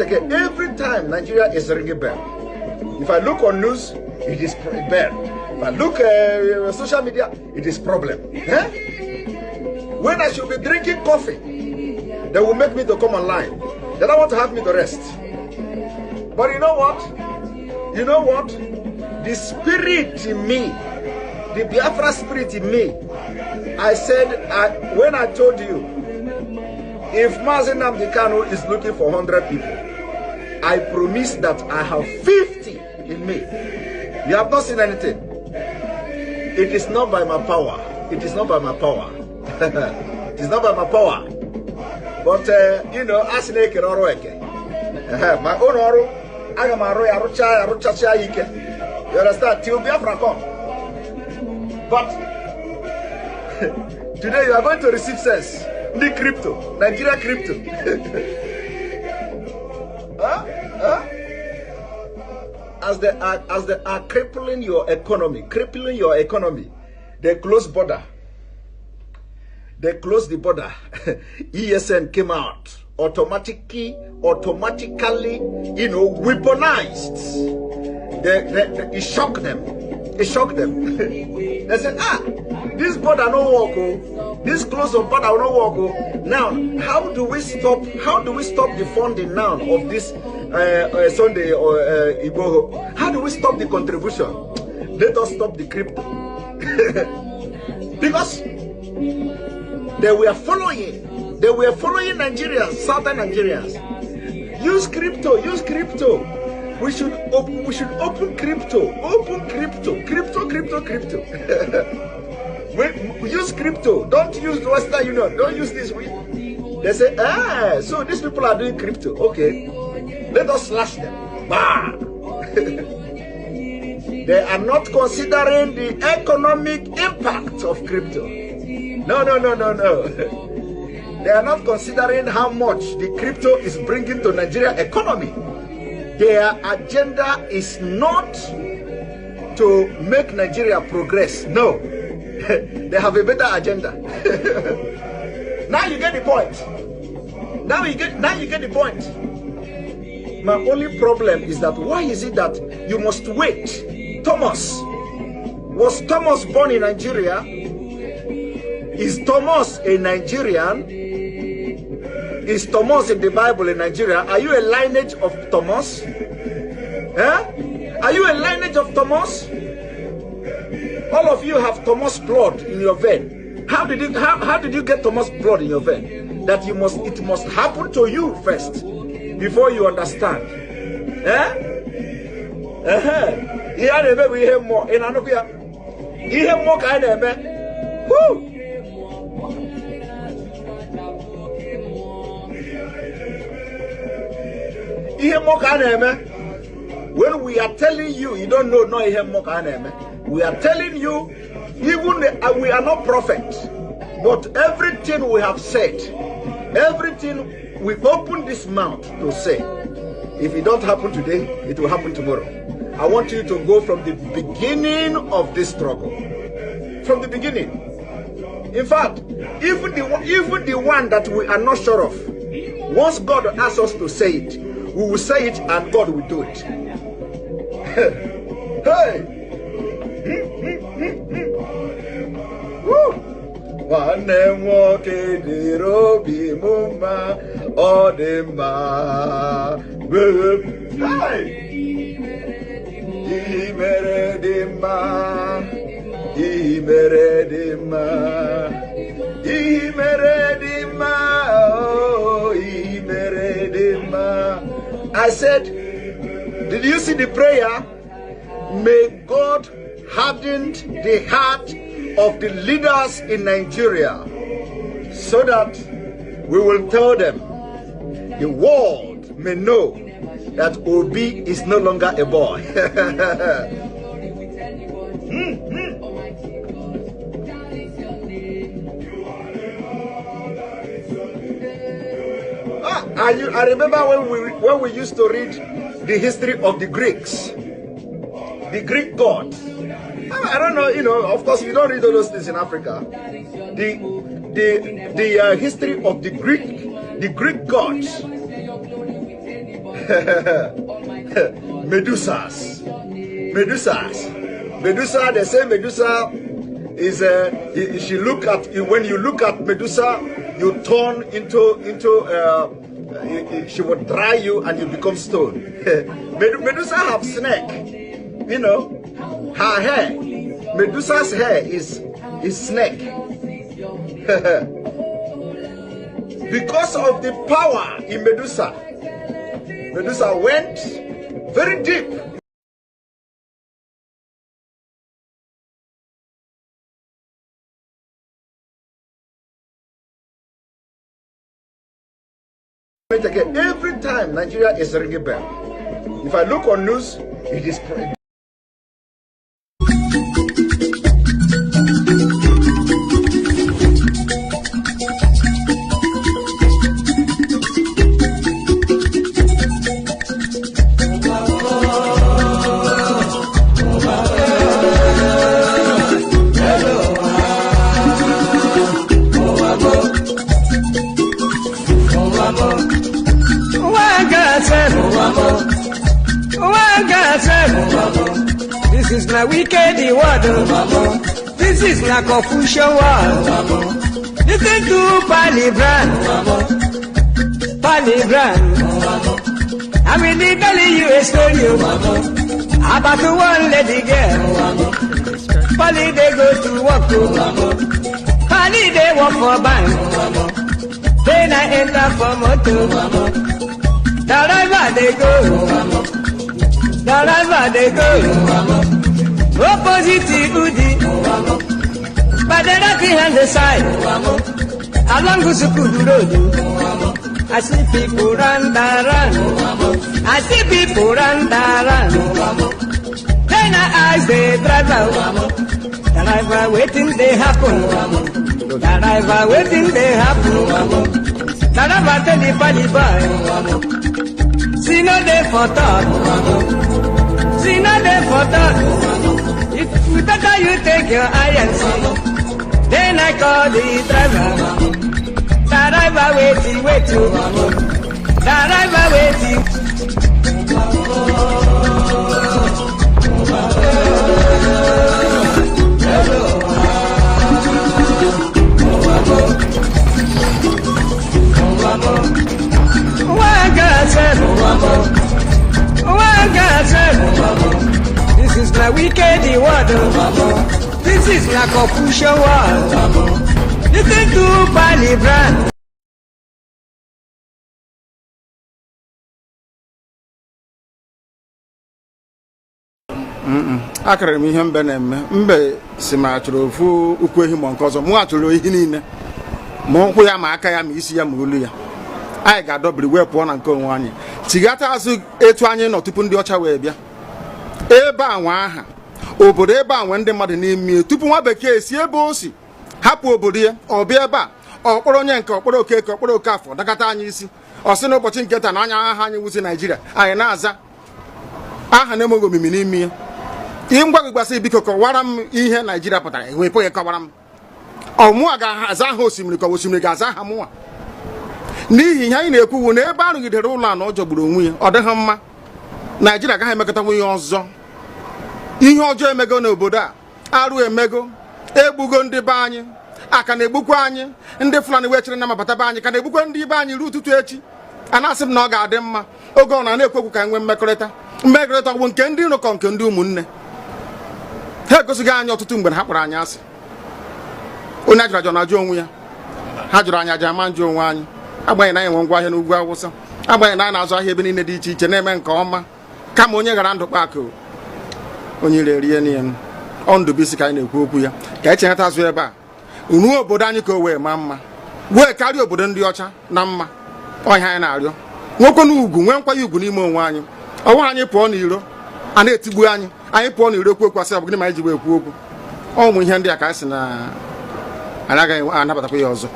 again. Every time Nigeria is ringing bell. If I look on news, it is bell. If I look at social media, it is problem. When I should be drinking coffee, they will make me to come online. They don't want to have me to rest. But you know what? You know what? The spirit in me, the Biafra spirit in me, I said, when I told you, if Mazi Nnamdi Kanu is looking for 100 people, I promise that I have 50 in me. You have not seen anything. It is not by my power. It is not by my power. It is not by my power. But, you know, as an my own oru, I am a you understand? Till Biafra come. But today you are going to receive sense. The crypto, Nigeria crypto. As they are crippling your economy, they close border. They closed the border. ESN came out automatically, you know, weaponized. It shocked them. It shocked them. They said, this border no work. Oh. This close of border no work. Oh. Now, how do we stop? How do we stop the funding now of this Sunday or Igbo? How do we stop the contribution? Let us stop the crypto. Because they were following Nigerians, southern Nigerians. Use crypto, use crypto. We should open crypto. Open crypto. We use crypto. Don't use the Western Union. Don't use this. They say, so these people are doing crypto. Okay. Let us slash them. Bah! They are not considering the economic impact of crypto. No. They are not considering how much the crypto is bringing to Nigeria economy. Their agenda is not to make Nigeria progress. No. They have a better agenda. Now you get the point. Now you get the point. My only problem is that why is it that you must wait? Thomas. Was Thomas born in Nigeria? Is Thomas a Nigerian? Is Thomas in the Bible in Nigeria? Are you a lineage of Thomas? Are you a lineage of Thomas? All of you have Thomas blood in your vein. How did you get Thomas blood in your vein? That it must happen to you first before you understand. We hear more. You hear more kind of whoo. When we are telling you, you don't know, we are telling you, even we are not prophets, but everything we have said, everything we open this mouth to say, if it don't happen today, it will happen tomorrow. I want you to go from the beginning of this struggle, from the beginning. In fact, even the one that we are not sure of, once God asks us to say it, we will say it and God will do it. Hey! Woo! I said, did you see the prayer? May God harden the heart of the leaders in Nigeria so that we will tell them, the world may know that Obi is no longer a boy. I remember when we used to read the history of the Greeks, the Greek gods. I don't know, you know, of course you don't read all those things in Africa. The history of the Greek gods. Medusas. Medusa, they say Medusa is she look at when you look at Medusa, you turn into she would dry you and you become stone. Medusa have snake, you know, her hair. Medusa's hair is snake. Because of the power in Medusa, Medusa went very deep. Again, every time Nigeria is ringing bell. If I look on news, it is this is not wicked word. This is not confusion word. Listen to Palibran. I will be telling you a story about one lady girl. Pali they go to work Pali they work for bank. Then I enter for motor. Driver they go. Opposite Udi, but the right hand the side. Along the Sukuru Road, I see people run. I see people run. Then I ask the driver waiting they happen. Driver waiting they happen. Driver tell the Pali boy, see no day for talk. See nothing for that. If better you take your eye and see. Then I call the driver. Driver waiting. Driver waiting. This is not wicked word. This is not confusion word. Listen to Palibran. Akara m ihe mbe na-eme mbe si ma achọrọ ofu ukwu ehi ma nke ọzọ mụ achọrọ ihe niile ma ụkwụ ya ma aka ya ma isi ya ma olu ya anyị ga-adọbiri wee pụọ na nke onwe anyị tigata azụ etu anyị nọ tupu ndị ọcha wee bịa ebe a nwa aha obodo ebe a nwe ndị mmadụ n'ime tupu nwa bekee si ebe o si hapụ obodo ya ọ bịa ebe a ọkpọrọ onye nke ọkpọrọ okeke ọkpọrọ okafọ dakata anyị isi ọ sị n'ụbọchị nke taa na anya aha anyị wuzi Naijiria anyị na-aza aha na-emeghị omimi n'ime ya ihe ngwa gị gbasị biko kọwara m ihe Naijiria pụtara enwepụ ya kọwara m ọmụwa ga-aza aha osimiri ka osimiri ga-aza aha mụnwa n'ihi ihe anyị na-ekwuwu na ebe a rụgidere ụlọ a na ọ jọgburu onwe ya ọ dịghị mma Naijiria agaghị emekọtanwu ihe ọzọ ihe ọjọọ emego n'obodo a arụ emego egbugo ndị be anyị aka na-egbukwa anyị ndị Fulani wee chere na mabata be anyị ka na-egbukwa ndị be anyị ruo ụtụtụ echi a na-asị m na ọ ga-adị mma oge ọ na-ekwekwu ka nwee mmekọrịta bụ nke ndị nụkọ nke ndị ụmụnne ha egosighị anyị ọtụtụ mgbe ha kpọrọ anyị asị onye ajụrụ ajụ na-ajụ onwe ya ha jụrụ anyị aja ama njụ onwe anyị agbanyeghị na anyị nwe ngwa ahịa n'ugwu Awụsa agbanyeghị na anyị na-azụ ahịa ebe niile dị iche iche na-eme nke ọma kama onye gara ndụ kpakụ onye ire rie n'ihe ọ Ndụbụisi ka anyị na-ekwu okwu ya ka anyị cheghata azụ ebe a ruo obodo anyị ka o wee maa mma wee karịa obodo ndị ọcha na mma ọhịa anyị na-arịọ nwekwe na ugwu nwee nkwanye ugwu n'ime onwe anyị ọnwa anyị pụọ n'iro a na-etigbu anyị pụọ n'iro ekwu okwu asị ọ bụ gịnị ma anyị ji wee ekwu okwu ụmụ ihe ndị a ka anyị sị na anyị agaghị anabatakwa ya ọzọ.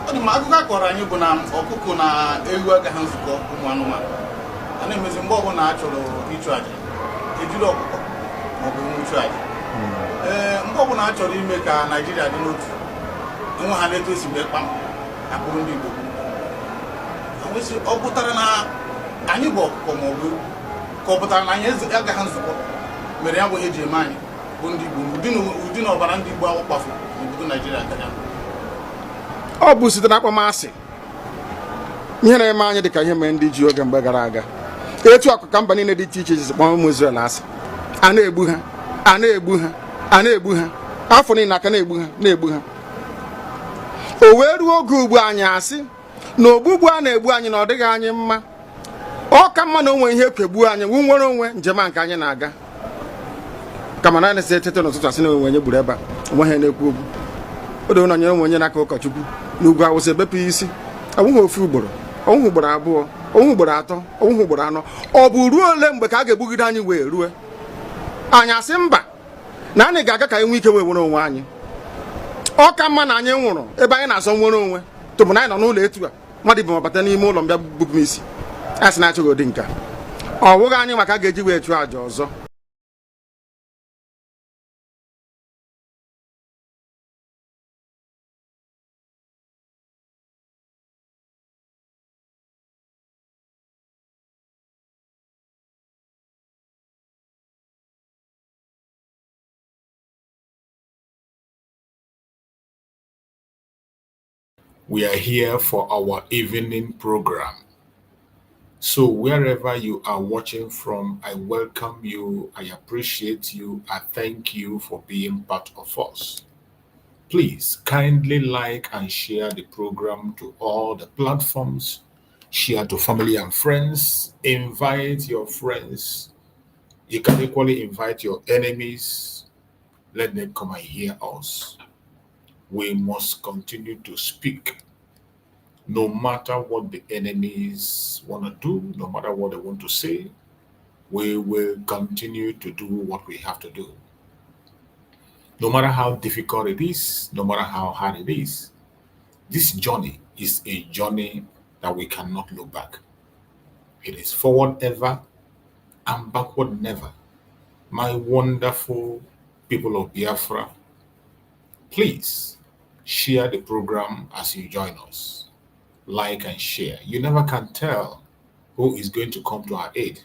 Akụkọ akọrọ anyị bụ na ọkụkọ na ewu agaghị nzukọ ụmụ anụmanụ a na-emezi mgbe ọbụla a chọrọ ịchụ aja ejiri ọkụkọ maọbụ ịchụ aja mgbe ọbụla a chọrọ ime ka Naijiria dị n'otu enwe ha na-etu esi mgbe kpam akpụrụ ndị Igbo ọ pụtara na anyị bụ ọkụkọ ma ọ bụ ka ọ pụtara na anyị agaghị nzukọ mere ya bụ ihe eji eme anyị bụ ndị Igbo ụdị na ọbara ndị Igbo ahụ kpafu n'obodo Naijiria karịa. Ọ bụ site na akpọmasị ihe na-eme anyị dịka ihe mere ndị ji oge mgbe gara aga. Etu akụkọ mba niile dị iche iche ji kpọọ ụmụ Izrel asị, a na-egbu ha, a na-egbu ha, a na-egbu ha, afọ niile aka na-egbu ha. O wee ruo oge ugbu anyị asị na ogbugbu a na-egbu anyị na ọ dịghị anyị mma. Ọ ka mma na onwe ihe ekegbu anyị wu nwere onwe njem a nke anyị na-aga kama na anyị etete n'ụtụtụ asị na onwe onye gburu ebe a onwe ha na-ekwu okwu. O doo na onye onwe onye n'aka ụkọchukwu n'ugwu Awụsa ebepụ isi ọnwụghị ofu ugboro, ọnwụghị ugboro abụọ, ọnwụghị ugboro atọ, ọnwụghị ugboro anọ. Ọ bụ ruo ole mgbe ka a ga-egbugide anyị wee rue anyị asị mba na anyị ga-aga ka anyị nwee ike wee nwere onwe anyị? Ọ ka mma na anyị nwụrụ ebe anyị na-azọ nwere onwe tụbụ na anyị nọ n'ụlọ etu a mmadụ ibe mabata n'ime ụlọ mbịa bupụ m isi a sị na achọghị ụdị nka. Ọ bụghị anyị maka a ga-eji wee chụọ àjà ọzọ. We are here for our evening program. So wherever you are watching from, I welcome you, I appreciate you, I thank you for being part of us. Please kindly like and share the program to all the platforms, share to family and friends, invite your friends. You can equally invite your enemies. Let them come and hear us. We must continue to speak. No matter what the enemies want to do, no matter what they want to say, we will continue to do what we have to do. No matter how difficult it is, no matter how hard it is, this journey is a journey that we cannot look back. It is forward ever and backward never. My wonderful people of Biafra, please share the program as you join us. Like and share. You never can tell who is going to come to our aid.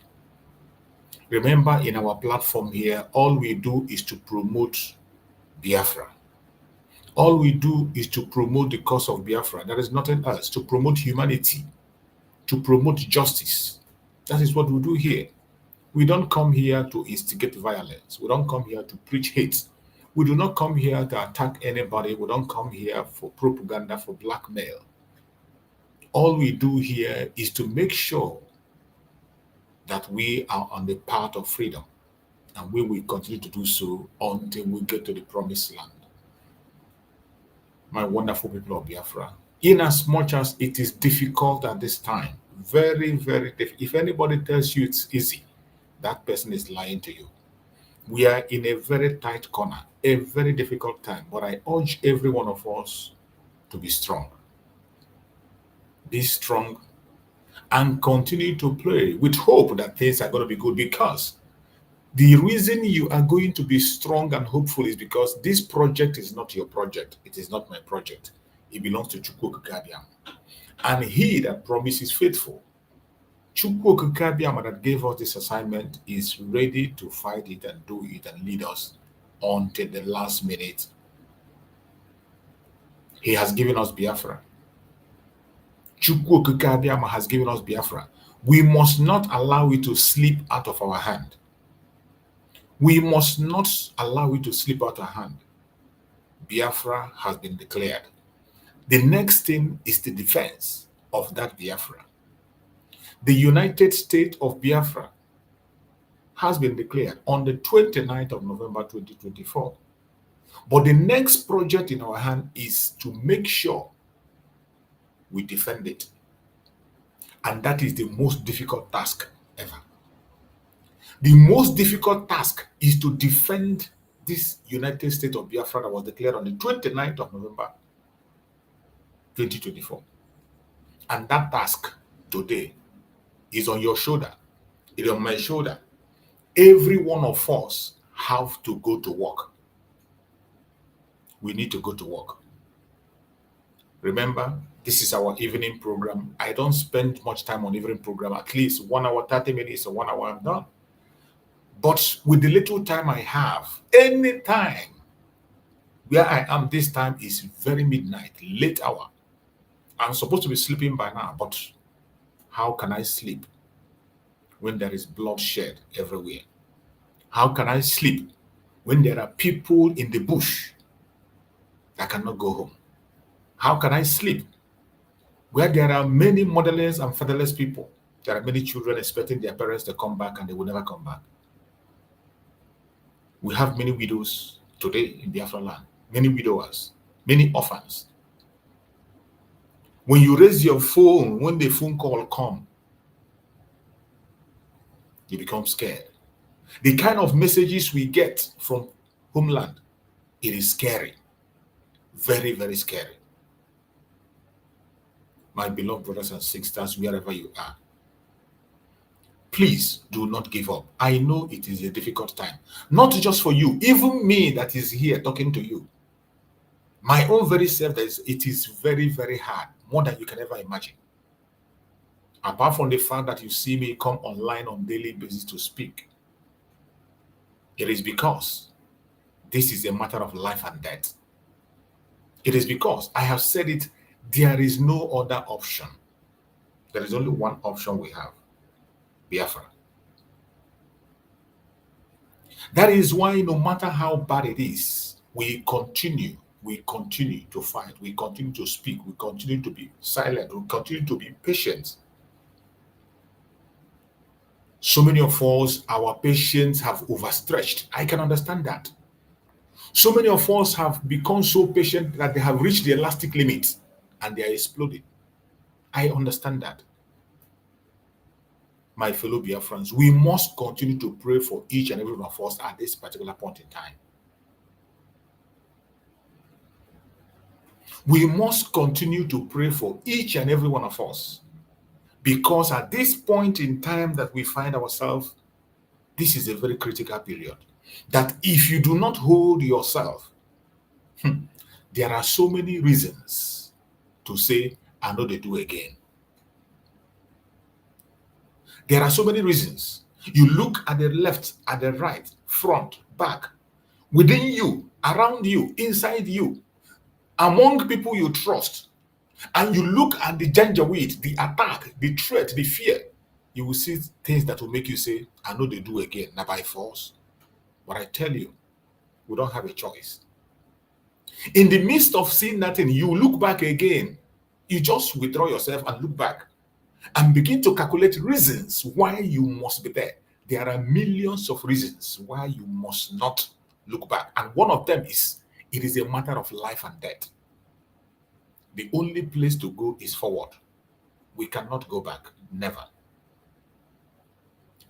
Remember, in our platform here, all we do is to promote Biafra. All we do is to promote the cause of Biafra. There is nothing else. To promote humanity, to promote justice. That is what we do here. We don't come here to instigate violence. We don't come here to preach hate. We do not come here to attack anybody. We don't come here for propaganda, for blackmail. All we do here is to make sure that we are on the path of freedom, and we will continue to do so until we get to the promised land. My wonderful people of Biafra, in as much as it is difficult at this time, very, very difficult. If anybody tells you it's easy, that person is lying to you. We are in a very tight corner, a very difficult time, but I urge every one of us to be strong. Be strong and continue to pray with hope that things are going to be good, because the reason you are going to be strong and hopeful is because this project is not your project. It is not my project. It belongs to Chukwu Okike, and he that promises faithful. Chukwu Okike that gave us this assignment is ready to fight it and do it and lead us until the last minute. He has given us Biafra. Chukwu Okike has given us Biafra. We must not allow it to slip out of our hand. We must not allow it to slip out of our hand. Biafra has been declared. The next thing is the defense of that Biafra. The United States of Biafra has been declared on the 29th of November 2024. But the next project in our hand is to make sure we defend it. And that is the most difficult task ever. The most difficult task is to defend this United States of Biafra that was declared on the 29th of November 2024. And that task today is on your shoulder. It is on my shoulder. Every one of us have to go to work. We need to go to work. Remember, This is our evening program. I don't spend much time on evening program, at least 1 hour, 30 minutes or 1 hour, I'm done. But with the little time I have, any time where I am this time is very midnight, late hour. I'm supposed to be sleeping by now, but how can I sleep when there is bloodshed everywhere? How can I sleep when there are people in the bush that cannot go home? How can I sleep where there are many motherless and fatherless people? There are many children expecting their parents to come back and they will never come back. We have many widows today in Biafra land, many widowers, many orphans. When you raise your phone, when the phone call comes, you become scared. The kind of messages we get from homeland, it is scary. Very, very scary. My beloved brothers and sisters, wherever you are, please do not give up. I know it is a difficult time. Not just for you, even me that is here talking to you. My own very self, it is very, very hard, more than you can ever imagine. Apart from the fact that you see me come online on daily basis to speak, it is because this is a matter of life and death. It is because I have said it, there is no other option. There is only one option we have: Biafra. That is why no matter how bad it is, we continue to fight, we continue to speak, we continue to be silent, we continue to be patient. So many of us, our patience have overstretched. I can understand that. So many of us have become so patient that they have reached the elastic limit and they are exploding. I understand that. My fellow Biafrans, we must continue to pray for each and every one of us at this particular point in time. We must continue to pray for each and every one of us, because at this point in time that we find ourselves, this is a very critical period. That if you do not hold yourself, there are so many reasons to say, I know they do again. There are so many reasons. You look at the left, at the right, front, back, within you, around you, inside you, among people you trust, and you look at the janjaweed, the attack, the threat, the fear, you will see things that will make you say, I know they do again, not by force. But I tell you, we don't have a choice. In the midst of seeing nothing, you look back again. You just withdraw yourself and look back and begin to calculate reasons why you must be there. There are millions of reasons why you must not look back. And one of them is, it is a matter of life and death. The only place to go is forward. We cannot go back. Never.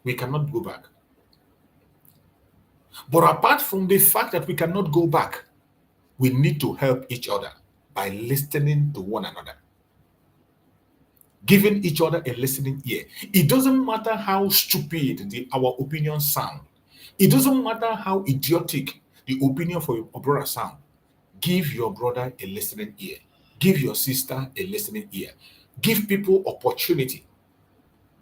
We cannot go back. But apart from the fact that we cannot go back, we need to help each other by listening to one another. Giving each other a listening ear. It doesn't matter how stupid our opinions sound. It doesn't matter how idiotic the opinion for your brother sound. Give your brother a listening ear. Give your sister a listening ear. Give people opportunity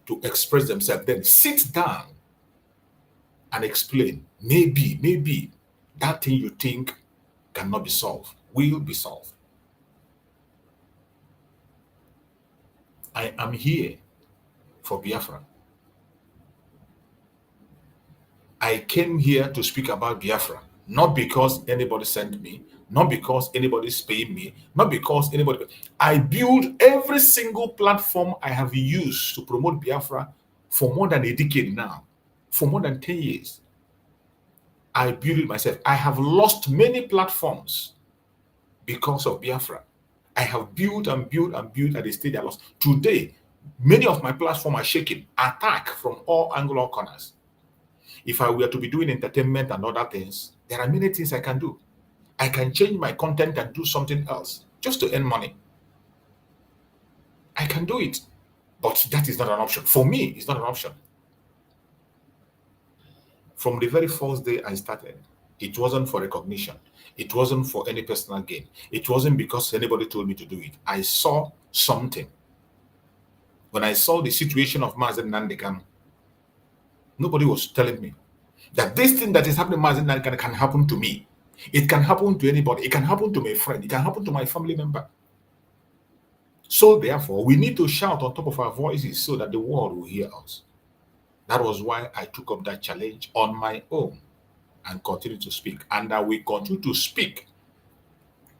to express themselves. Then sit down and explain. Maybe that thing you think cannot be solved will be solved. I am here for Biafra. I came here to speak about Biafra, not because anybody sent me, not because anybody's paying me, not because anybody. I built every single platform I have used to promote Biafra for more than a decade now, for more than 10 years. I built it myself. I have lost many platforms because of Biafra. I have built and built and built at the stage I lost. Today, many of my platforms are shaking, attack from all angles, all corners. If I were to be doing entertainment and other things, there are many things I can do. I can change my content and do something else just to earn money. I can do it, but that is not an option. For me, it's not an option. From the very first day I started, it wasn't for recognition. It wasn't for any personal gain. It wasn't because anybody told me to do it. I saw something. When I saw the situation of Mazen Nandekan, nobody was telling me that this thing that is happening to Mazen Nandekan can happen to me. It can happen to anybody. It can happen to my friend. It can happen to my family member. So therefore, we need to shout on top of our voices so that the world will hear us. That was why I took up that challenge on my own and continue to speak. And I will continue to speak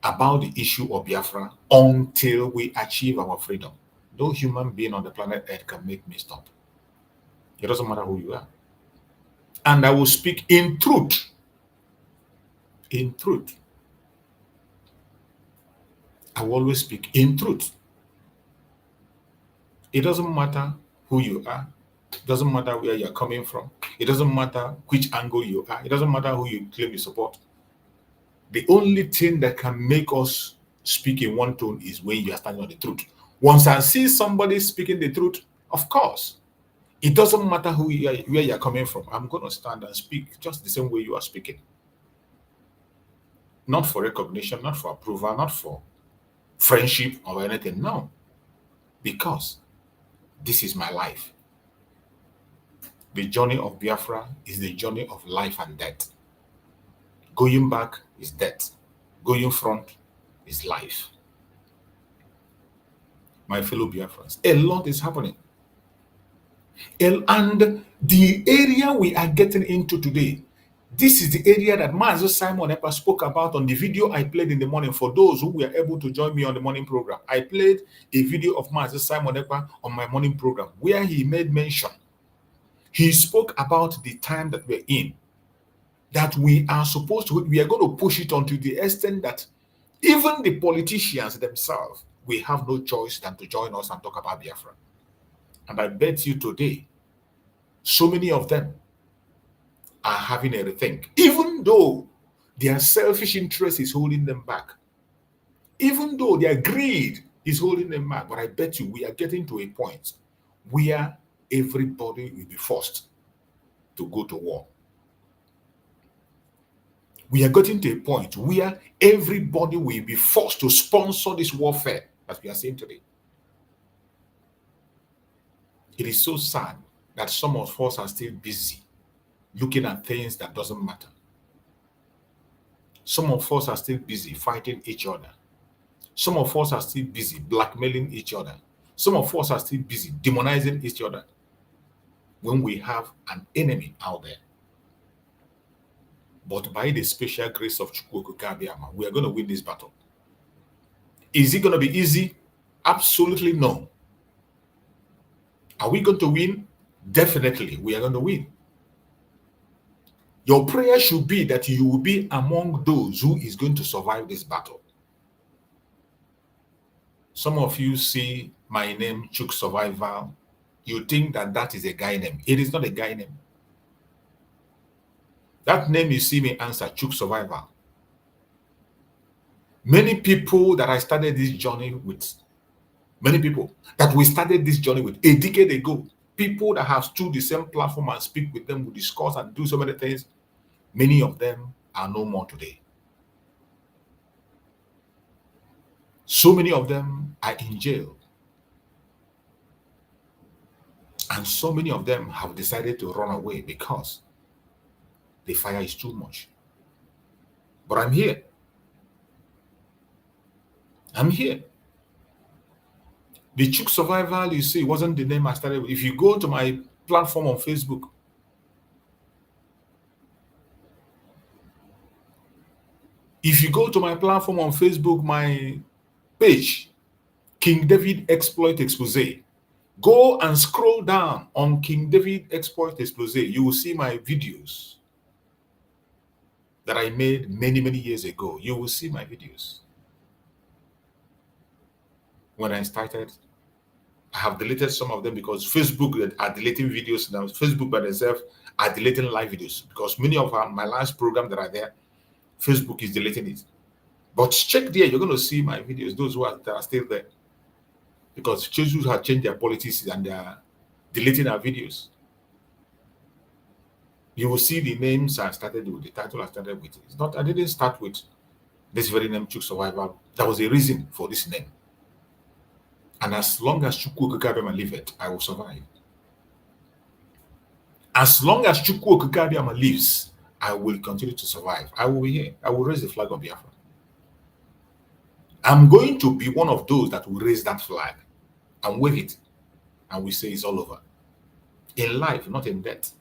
about the issue of Biafra until we achieve our freedom. No human being on the planet Earth can make me stop. It doesn't matter who you are. And I will speak in truth. In truth. I will always speak in truth. It doesn't matter who you are. It doesn't matter where you're coming from. It doesn't matter which angle you are. It doesn't matter who you claim you support. The only thing that can make us speak in one tone is when you are standing on the truth. Once I see somebody speaking the truth, of course, it doesn't matter who you are, where you're coming from. I'm going to stand and speak just the same way you are speaking. Not for recognition, not for approval, not for friendship or anything. No. Because this is my life. The journey of Biafra is the journey of life and death. Going back is death. Going front is life. My fellow Biafrans, a lot is happening. And the area we are getting into today, this is the area that Master Simon Epa spoke about on the video I played in the morning. For those who were able to join me on the morning program, I played a video of Master Simon Epa on my morning program where he made mention. He spoke about the time that we're in, that we are going to push it on to the extent that even the politicians themselves will have no choice than to join us and talk about Biafra. And I bet you today, so many of them are having a rethink, even though their selfish interest is holding them back, even though their greed is holding them back. But I bet you we are getting to a point where everybody will be forced to go to war. We are getting to a point where everybody will be forced to sponsor this warfare as we are seeing today. It is so sad that some of us are still busy looking at things that doesn't matter. Some of us are still busy fighting each other. Some of us are still busy blackmailing each other. Some of us are still busy demonizing each other when we have an enemy out there. But by the special grace of Chukwuka, we are going to win this battle. Is it going to be easy? Absolutely no. Are we going to win? Definitely, we are going to win. Your prayer should be that you will be among those who is going to survive this battle. Some of you see my name, Chuk Survival. You think that that is a guy name. It is not a guy name. That name you see me answer, Chuk Survival. Many people that I started this journey with, many people that we started this journey with a decade ago, people that have stood the same platform and speak with them, we discuss and do so many things, many of them are no more today. So many of them are in jail. And so many of them have decided to run away because the fire is too much. But I'm here. I'm here. The Chuk Survival, you see, wasn't the name I started with. If you go to my platform on Facebook, my page, King David Exploit Expose, go and scroll down on King David Exploit Expose. You will see my videos that I made many, many years ago. You will see my videos. When I started, I have deleted some of them because Facebook are deleting videos now. Facebook by themselves are deleting live videos because many of my last programs that are there, Facebook is deleting it. But check there, you're going to see my videos, those that are still there. Because Facebook have changed their policies and they are deleting our videos. You will see the names I started with, the title I started with. It's not, I didn't start with this very name, Chuk Survival. There was a reason for this name. And as long as Chukwu Okikabiyama liveth, I will survive. As long as Chukwu Okikabiyama lives, I will continue to survive. I will be here. I will raise the flag of Biafra. I'm going to be one of those that will raise that flag and wave it, and we say it's all over. In life, not in death.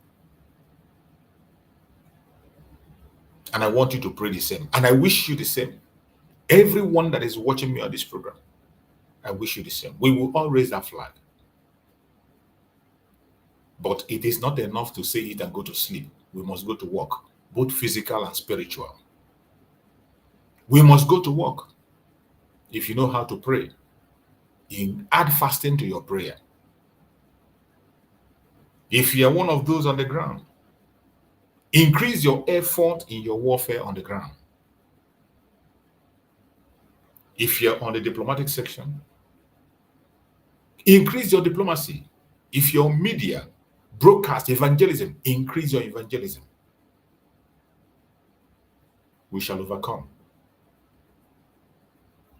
And I want you to pray the same. And I wish you the same. Everyone that is watching me on this program, I wish you the same. We will all raise that flag. But it is not enough to say it and go to sleep. We must go to work, both physical and spiritual. We must go to work. If you know how to pray, add fasting to your prayer. If you are one of those on the ground, increase your effort in your warfare on the ground. If you're on the diplomatic section, increase your diplomacy. If you're media, broadcast, evangelism, increase your evangelism. We shall overcome.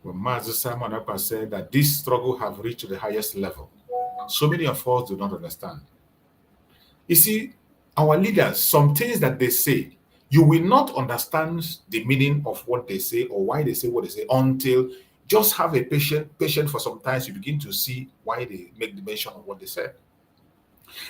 When Master Simon Ekpa said that this struggle have reached the highest level, so many of us do not understand. You see, our leaders, some things that they say, you will not understand the meaning of what they say or why they say what they say until just have a patient for some time. You begin to see why they make the mention of what they said.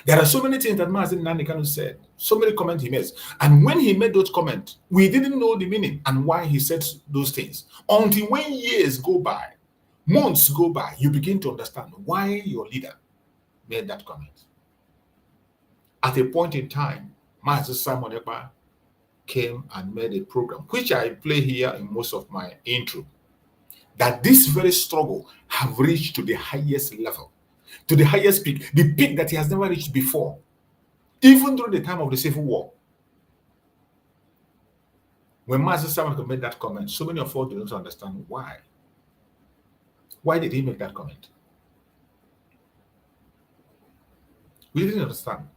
There are so many things that Mazen Nandekano said, so many comments he made. And when he made those comments, we didn't know the meaning and why he said those things. Until when years go by, months go by, you begin to understand why your leader made that comment. At a point in time, Master Simon Ekpa came and made a program, which I play here in most of my intro, that this very struggle have reached to the highest level, to the highest peak, the peak that he has never reached before, even during the time of the Civil War. When Master Simon made that comment, so many of us do not understand why. Why did he make that comment? We didn't understand.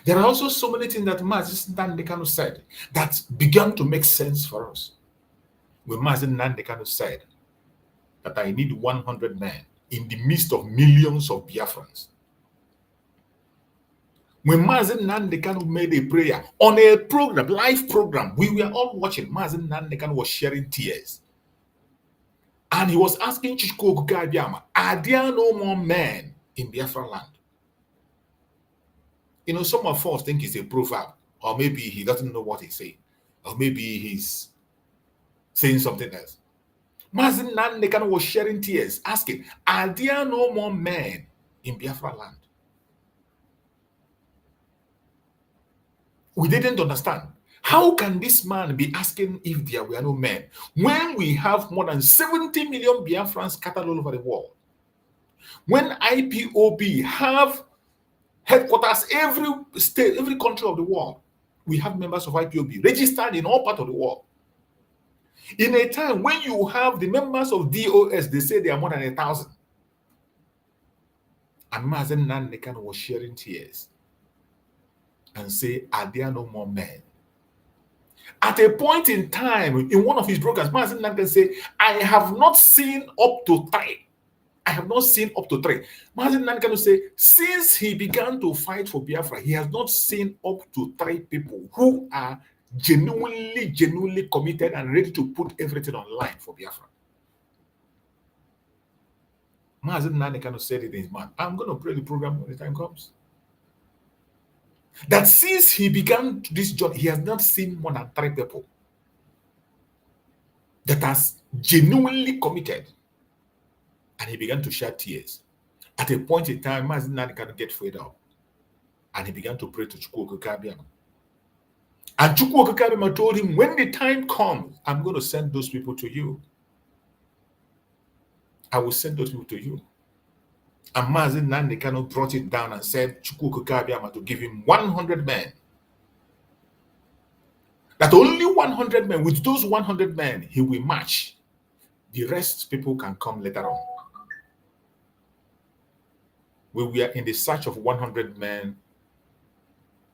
There are also so many things that Master Nandekano said that began to make sense for us. When Master Nandekano said that I need 100 men in the midst of millions of Biafrans. When Mazen Nandekano made a prayer on a program, live program, we were all watching. Mazen Nandekano was sharing tears. And he was asking Chukwu Okikabiyama, are there no more men in Biafra land? You know, some of us think it's a proverb, or maybe he doesn't know what he's saying, or maybe he's saying something else. Mazen Nandekano was sharing tears, asking, are there no more men in Biafra land? We didn't understand. How can this man be asking if there were no men when we have more than 70 million Biafrans scattered all over the world? When IPOB have headquarters every state, every country of the world, we have members of IPOB registered in all parts of the world. In a time when you have the members of DOS, they say they are more than 1,000. And Mazen Nandekano was sharing tears and say, are there no more men? At a point in time, in one of his broadcasts, Mazen Nandekano say, I have not seen up to 3. I have not seen up to 3. Mazen Nandekano say, since he began to fight for Biafra, he has not seen up to 3 people who are genuinely committed and ready to put everything online for Biafra. Mazen Nandekano said it in his mouth. I'm going to pray the program when the time comes. That since he began this journey, he has not seen more than 3 people that has genuinely committed. And he began to shed tears. At a point in time, Mazen Nandekano get fed up. And he began to pray to Chukwu Okikabiyama. And Chukwu Okikabiyama told him, when the time comes, I'm going to send those people to you. I will send those people to you. And Mazen Nandekano brought it down and said, Chukwu Okikabiyama to give him 100 men. That only 100 men, with those 100 men, he will march. The rest people can come later on. When we are in the search of 100 men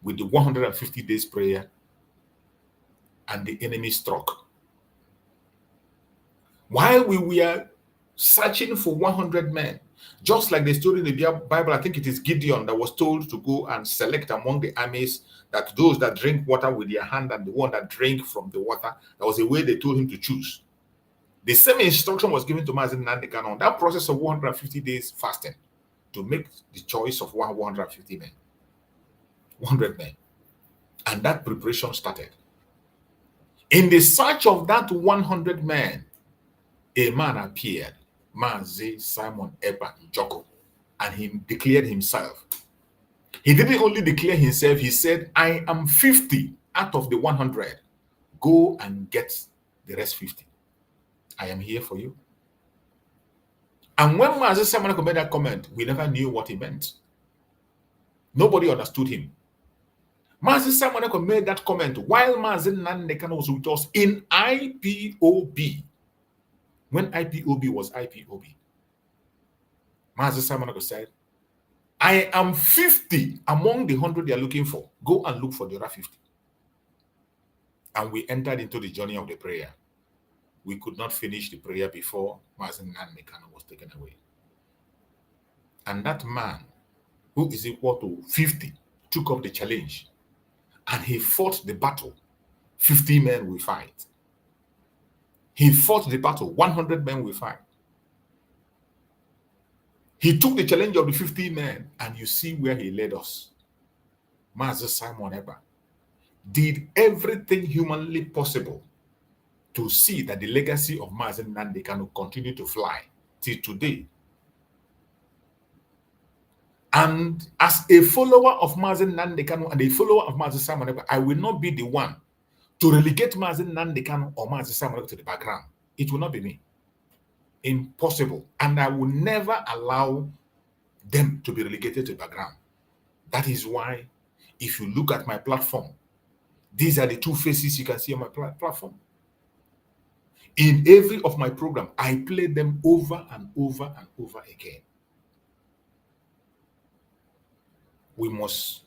with the 150 days prayer, and the enemy struck. While we were searching for 100 men. Just like the story in the Bible, I think it is Gideon that was told to go and select among the armies that those that drink water with their hand and the one that drink from the water. That was the way they told him to choose. The same instruction was given to Mazen Nandekan on that process of 150 days fasting to make the choice of 150 men, 100 men. And that preparation started. In the search of that 100 men, a man appeared, Mazi Simon Eba Njoko, and he declared himself. He didn't only declare himself, he said, I am 50 out of the 100. Go and get the rest 50. I am here for you. And when Mazi Simon Eba made that comment, we never knew what he meant. Nobody understood him. Mazi Simon Eba made that comment while Mazi Nandekan was with us in IPOB. When IPOB was IPOB, Mazi Simon Eba said, I am 50 among the 100 they are looking for. Go and look for the other 50. And we entered into the journey of the prayer. We could not finish the prayer before Mazi Nandekan was taken away. And that man, who is equal to 50, took up the challenge. And he fought the battle. 50 men will fight. He fought the battle. 100 men will fight. He took the challenge of the 50 men, and you see where he led us. Mazi Simon Eba did everything humanly possible to see that the legacy of Mazi Nandekan will continue to fly till today. And as a follower of Mazi Nandekan and a follower of Mazi Simon Eba, I will not be the one to relegate Mazi Nandekan or Mazi Simon Eba to the background. It will not be me. Impossible. And I will never allow them to be relegated to the background. That is why, if you look at my platform, these are the two faces you can see on my platform. In every of my program, I play them over and over and over again. We must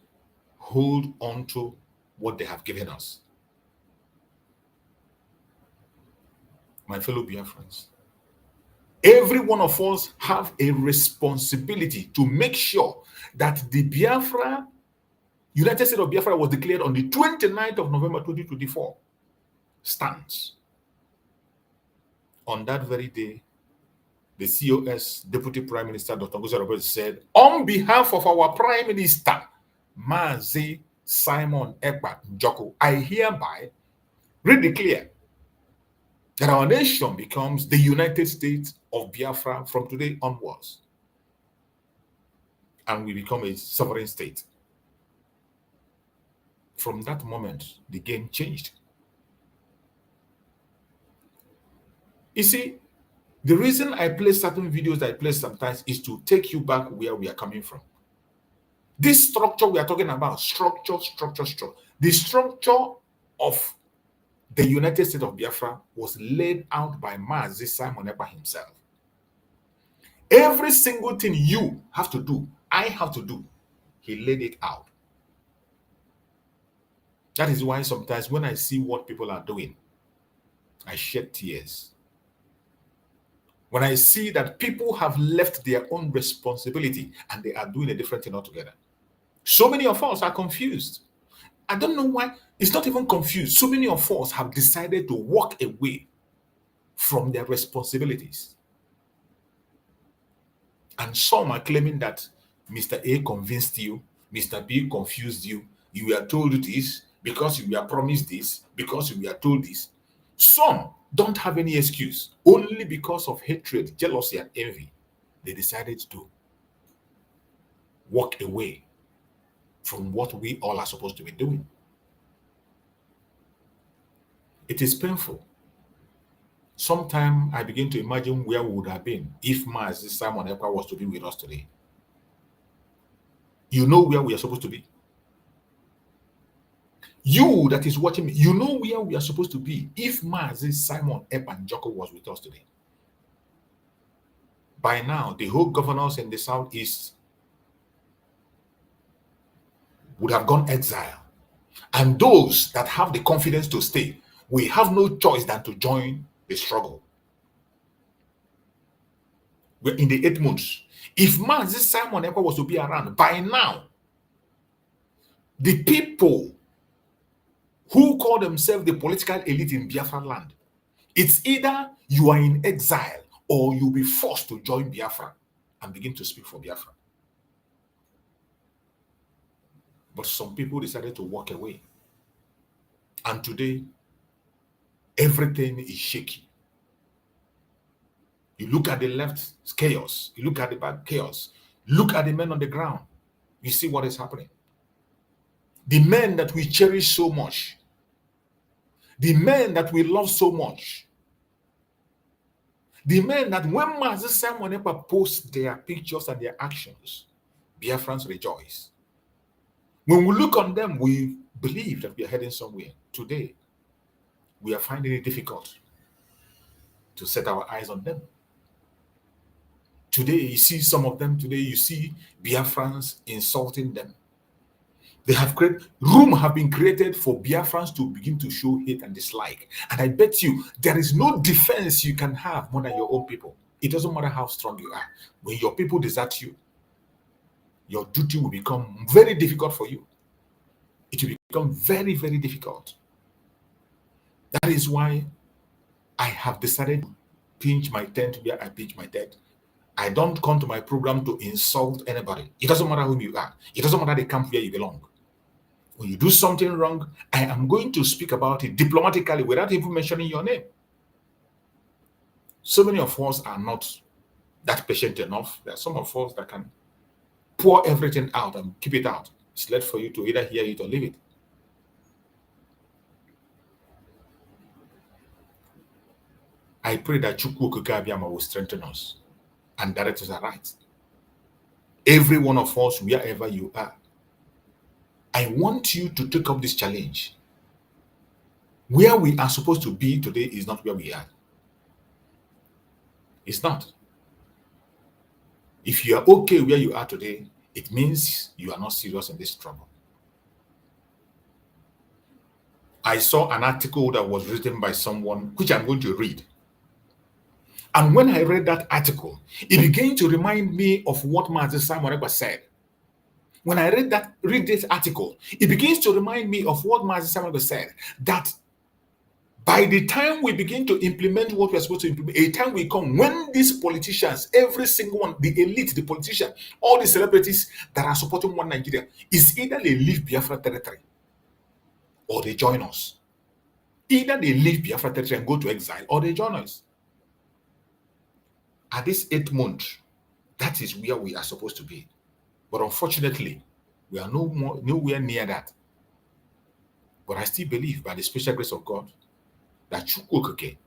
hold on to what they have given us. My fellow Biafrans, every one of us have a responsibility to make sure that the Biafra, United States of Biafra was declared on the 29th of November 2024, stands. On that very day, the COS Deputy Prime Minister, Dr. Ngozi Robert, said, on behalf of our Prime Minister, Mazi Simon Eba Njoko, I hereby redeclare that our nation becomes the United States of Biafra from today onwards. And we become a sovereign state. From that moment, the game changed. You see, the reason I play certain videos that I play sometimes is to take you back where we are coming from. This structure we are talking about, structure. The structure of the United States of Biafra was laid out by Mazi Simon Eba himself. Every single thing you have to do, I have to do, he laid it out. That is why sometimes when I see what people are doing, I shed tears. When I see that people have left their own responsibility and they are doing a different thing altogether. So many of us are confused. I don't know why. It's not even confused. So many of us have decided to walk away from their responsibilities. And some are claiming that Mr. A convinced you, Mr. B confused you, you were told this, because you were promised this, because you were told this. Some don't have any excuse. Only because of hatred, jealousy, and envy, they decided to walk away from what we all are supposed to be doing. It is painful. Sometimes I begin to imagine where we would have been if Mazi Simon Eba was to be with us today. You know where we are supposed to be. You that is watching me, you know where we are supposed to be if Mazi Simon Eba Njoko was with us today. By now, the whole governors in the southeast would have gone exile. And those that have the confidence to stay, we have no choice than to join the struggle. We're in the 8 months. If this Simon Ekpa was to be around by now, the people who call themselves the political elite in Biafra land, it's either you are in exile or you'll be forced to join Biafra and begin to speak for Biafra. But some people decided to walk away. And today, everything is shaky. You look at the left, it's chaos. You look at the back, chaos. Look at the men on the ground. You see what is happening. The men that we cherish so much, the men that we love so much, the men that when Master Simon Ekpa posts their pictures and their actions, Biafrans rejoice. When we look on them, we believe that we are heading somewhere. Today, we are finding it difficult to set our eyes on them. Today, you see some of them, today you see Biafrans insulting them. They have room have been created for Biafrans to begin to show hate and dislike. And I bet you, there is no defense you can have more than your own people. It doesn't matter how strong you are. When your people desert you, your duty will become very difficult for you. It will become very, very difficult. That is why I have decided to pinch my tent where I pinch my tent. I don't come to my program to insult anybody. It doesn't matter who you are. It doesn't matter the camp where you belong. When you do something wrong, I am going to speak about it diplomatically without even mentioning your name. So many of us are not that patient enough. There are some of us that can pour everything out and keep it out. It's left for you to either hear it or leave it. I pray that Chukwu Okike will strengthen us and direct us right. Every one of us, wherever you are, I want you to take up this challenge. Where we are supposed to be today is not where we are. It's not. If you are okay where you are today, it means you are not serious in this struggle. I saw an article that was written by someone, which I'm going to read. And when I read that article, it began to remind me of what Master Simon Ekpa said. When I read this article, it begins to remind me of what Master Simon Ekpa said, that by the time we begin to implement what we're supposed to implement, a time will come when these politicians, every single one, the elite, the politicians, all the celebrities that are supporting one Nigeria, is either they leave Biafra territory or they join us. Either they leave Biafra territory and go to exile or they join us. At this 8th month, that is where we are supposed to be. But unfortunately, we are nowhere near that. But I still believe by the special grace of God that Chukwu Okike,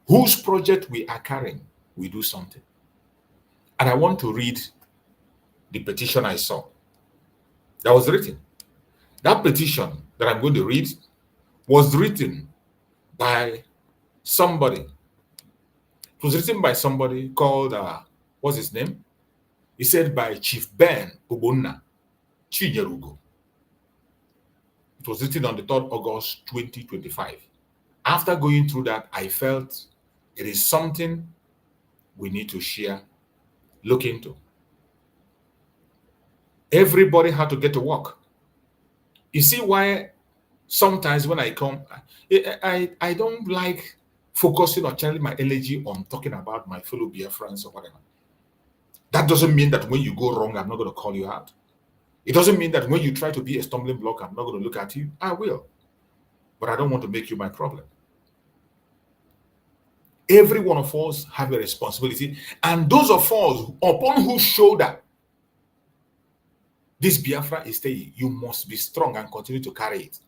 whose project we are carrying, will do something. And I want to read the petition I saw that was written. That petition that I'm going to read was written by somebody. It was written by somebody called, what's his name? He said by Chief Ben Obonna Chinyerugo. It was written on the 3rd August 2025. After going through that, I felt it is something we need to share, look into. Everybody had to get to work. You see why sometimes when I come, I don't like focusing or channeling my energy on talking about my fellow Biafrans or whatever. That doesn't mean that when you go wrong, I'm not going to call you out. It doesn't mean that when you try to be a stumbling block, I'm not going to look at you. I will. But I don't want to make you my problem. Every one of us have a responsibility. And those of us upon whose shoulder this Biafra is staying, you must be strong and continue to carry it.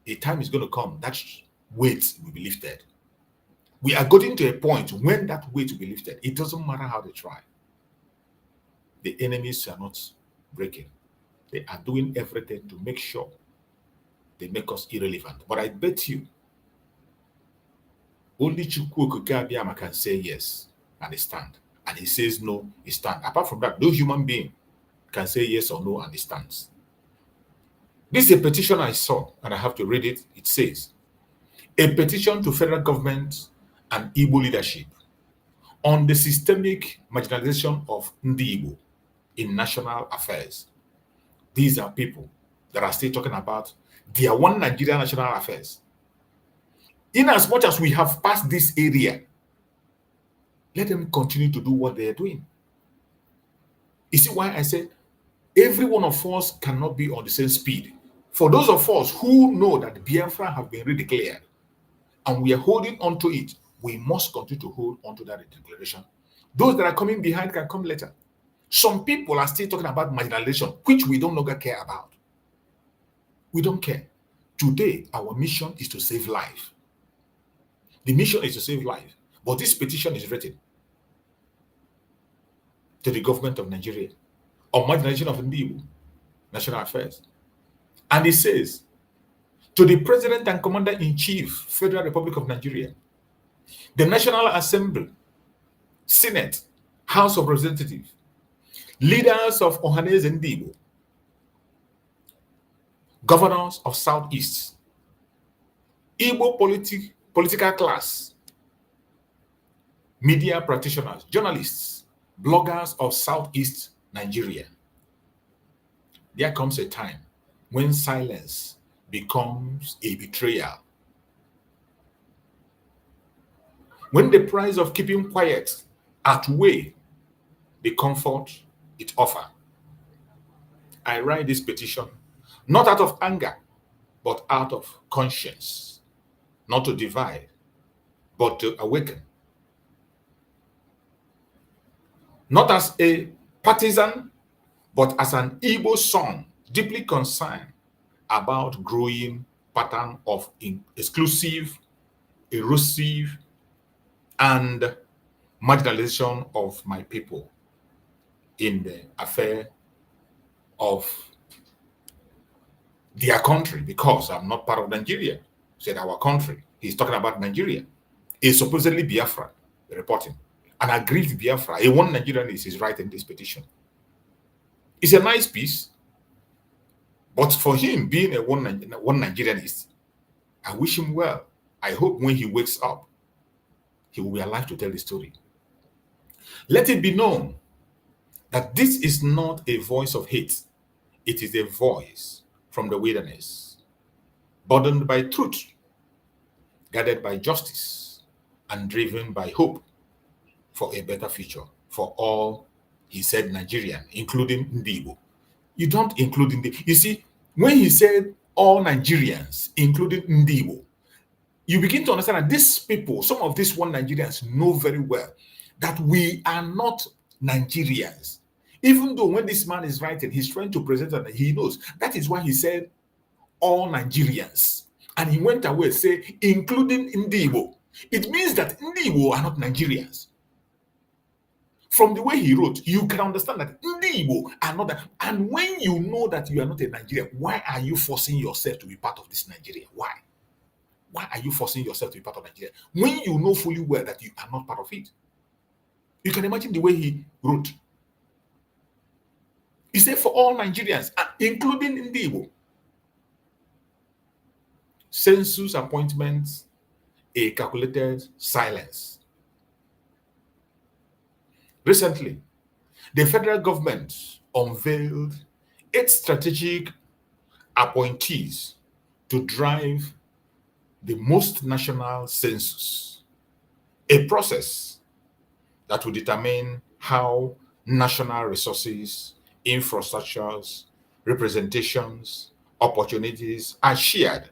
A time is going to come, that weight will be lifted. We are getting to a point when that weight will be lifted. It doesn't matter how they try. The enemies are not breaking. They are doing everything to make sure they make us irrelevant. But I bet you, only Chukwu Okike can say yes and he stand. And he says no, he stand. Apart from that, no human being can say yes or no and he stands. This is a petition I saw, and I have to read it. It says, a petition to federal government and Igbo leadership on the systemic marginalization of Ndi Igbo in national affairs. These are people that are still talking about their one Nigeria national affairs. In as much as we have passed this area, let them continue to do what they are doing. You see why I said every one of us cannot be on the same speed. For those of us who know that Biafra have been redeclared and we are holding on to it, we must continue to hold on to that declaration. Those that are coming behind can come later. Some people are still talking about marginalization, which we don't longer care about. We don't care. Today, our mission is to save life. The mission is to save life. But this petition is written to the government of Nigeria on marginalization of Ndi Igbo national affairs. And it says, to the President and Commander-in-Chief, Federal Republic of Nigeria, the National Assembly, Senate, House of Representatives, leaders of Ohanese Ndi Igbo, governors of Southeast, Igbo political class, media practitioners, journalists, bloggers of Southeast Nigeria. There comes a time when silence becomes a betrayal. When the price of keeping quiet outweighs the comfort it offers. I write this petition not out of anger, but out of conscience, not to divide, but to awaken. Not as a partisan, but as an Igbo son, deeply concerned about growing pattern of exclusive, erosive, and marginalization of my people in the affair of their country, because I'm not part of Nigeria. Said our country. He's talking about Nigeria. It's supposedly Biafra reporting. And aggrieved Biafra, a one Nigerianist is writing this petition. It's a nice piece, but for him being a one Nigerianist, I wish him well. I hope when he wakes up, he will be alive to tell the story. Let it be known that this is not a voice of hate. It is a voice from the wilderness, burdened by truth, guided by justice, and driven by hope for a better future for all, he said, Nigerian, including Ndi Igbo. You don't include Ndi. You see, when he said all Nigerians, including Ndi Igbo, you begin to understand that these people, some of these one Nigerians, know very well that we are not Nigerians. Even though when this man is writing, he's trying to present that he knows. That is why he said all Nigerians. And he went away and said, including Ndi Igbo. It means that Ndi Igbo are not Nigerians. From the way he wrote, you can understand that Ndi Igbo are not that. And when you know that you are not a Nigerian, why are you forcing yourself to be part of this Nigeria? Why? Why are you forcing yourself to be part of Nigeria when you know fully well that you are not part of it? You can imagine the way he wrote. He said for all Nigerians, including Ndi Igbo. Census appointments, a calculated silence. Recently, the federal government unveiled its strategic appointees to drive the most national census, a process that will determine how national resources, infrastructures, representations, opportunities are shared.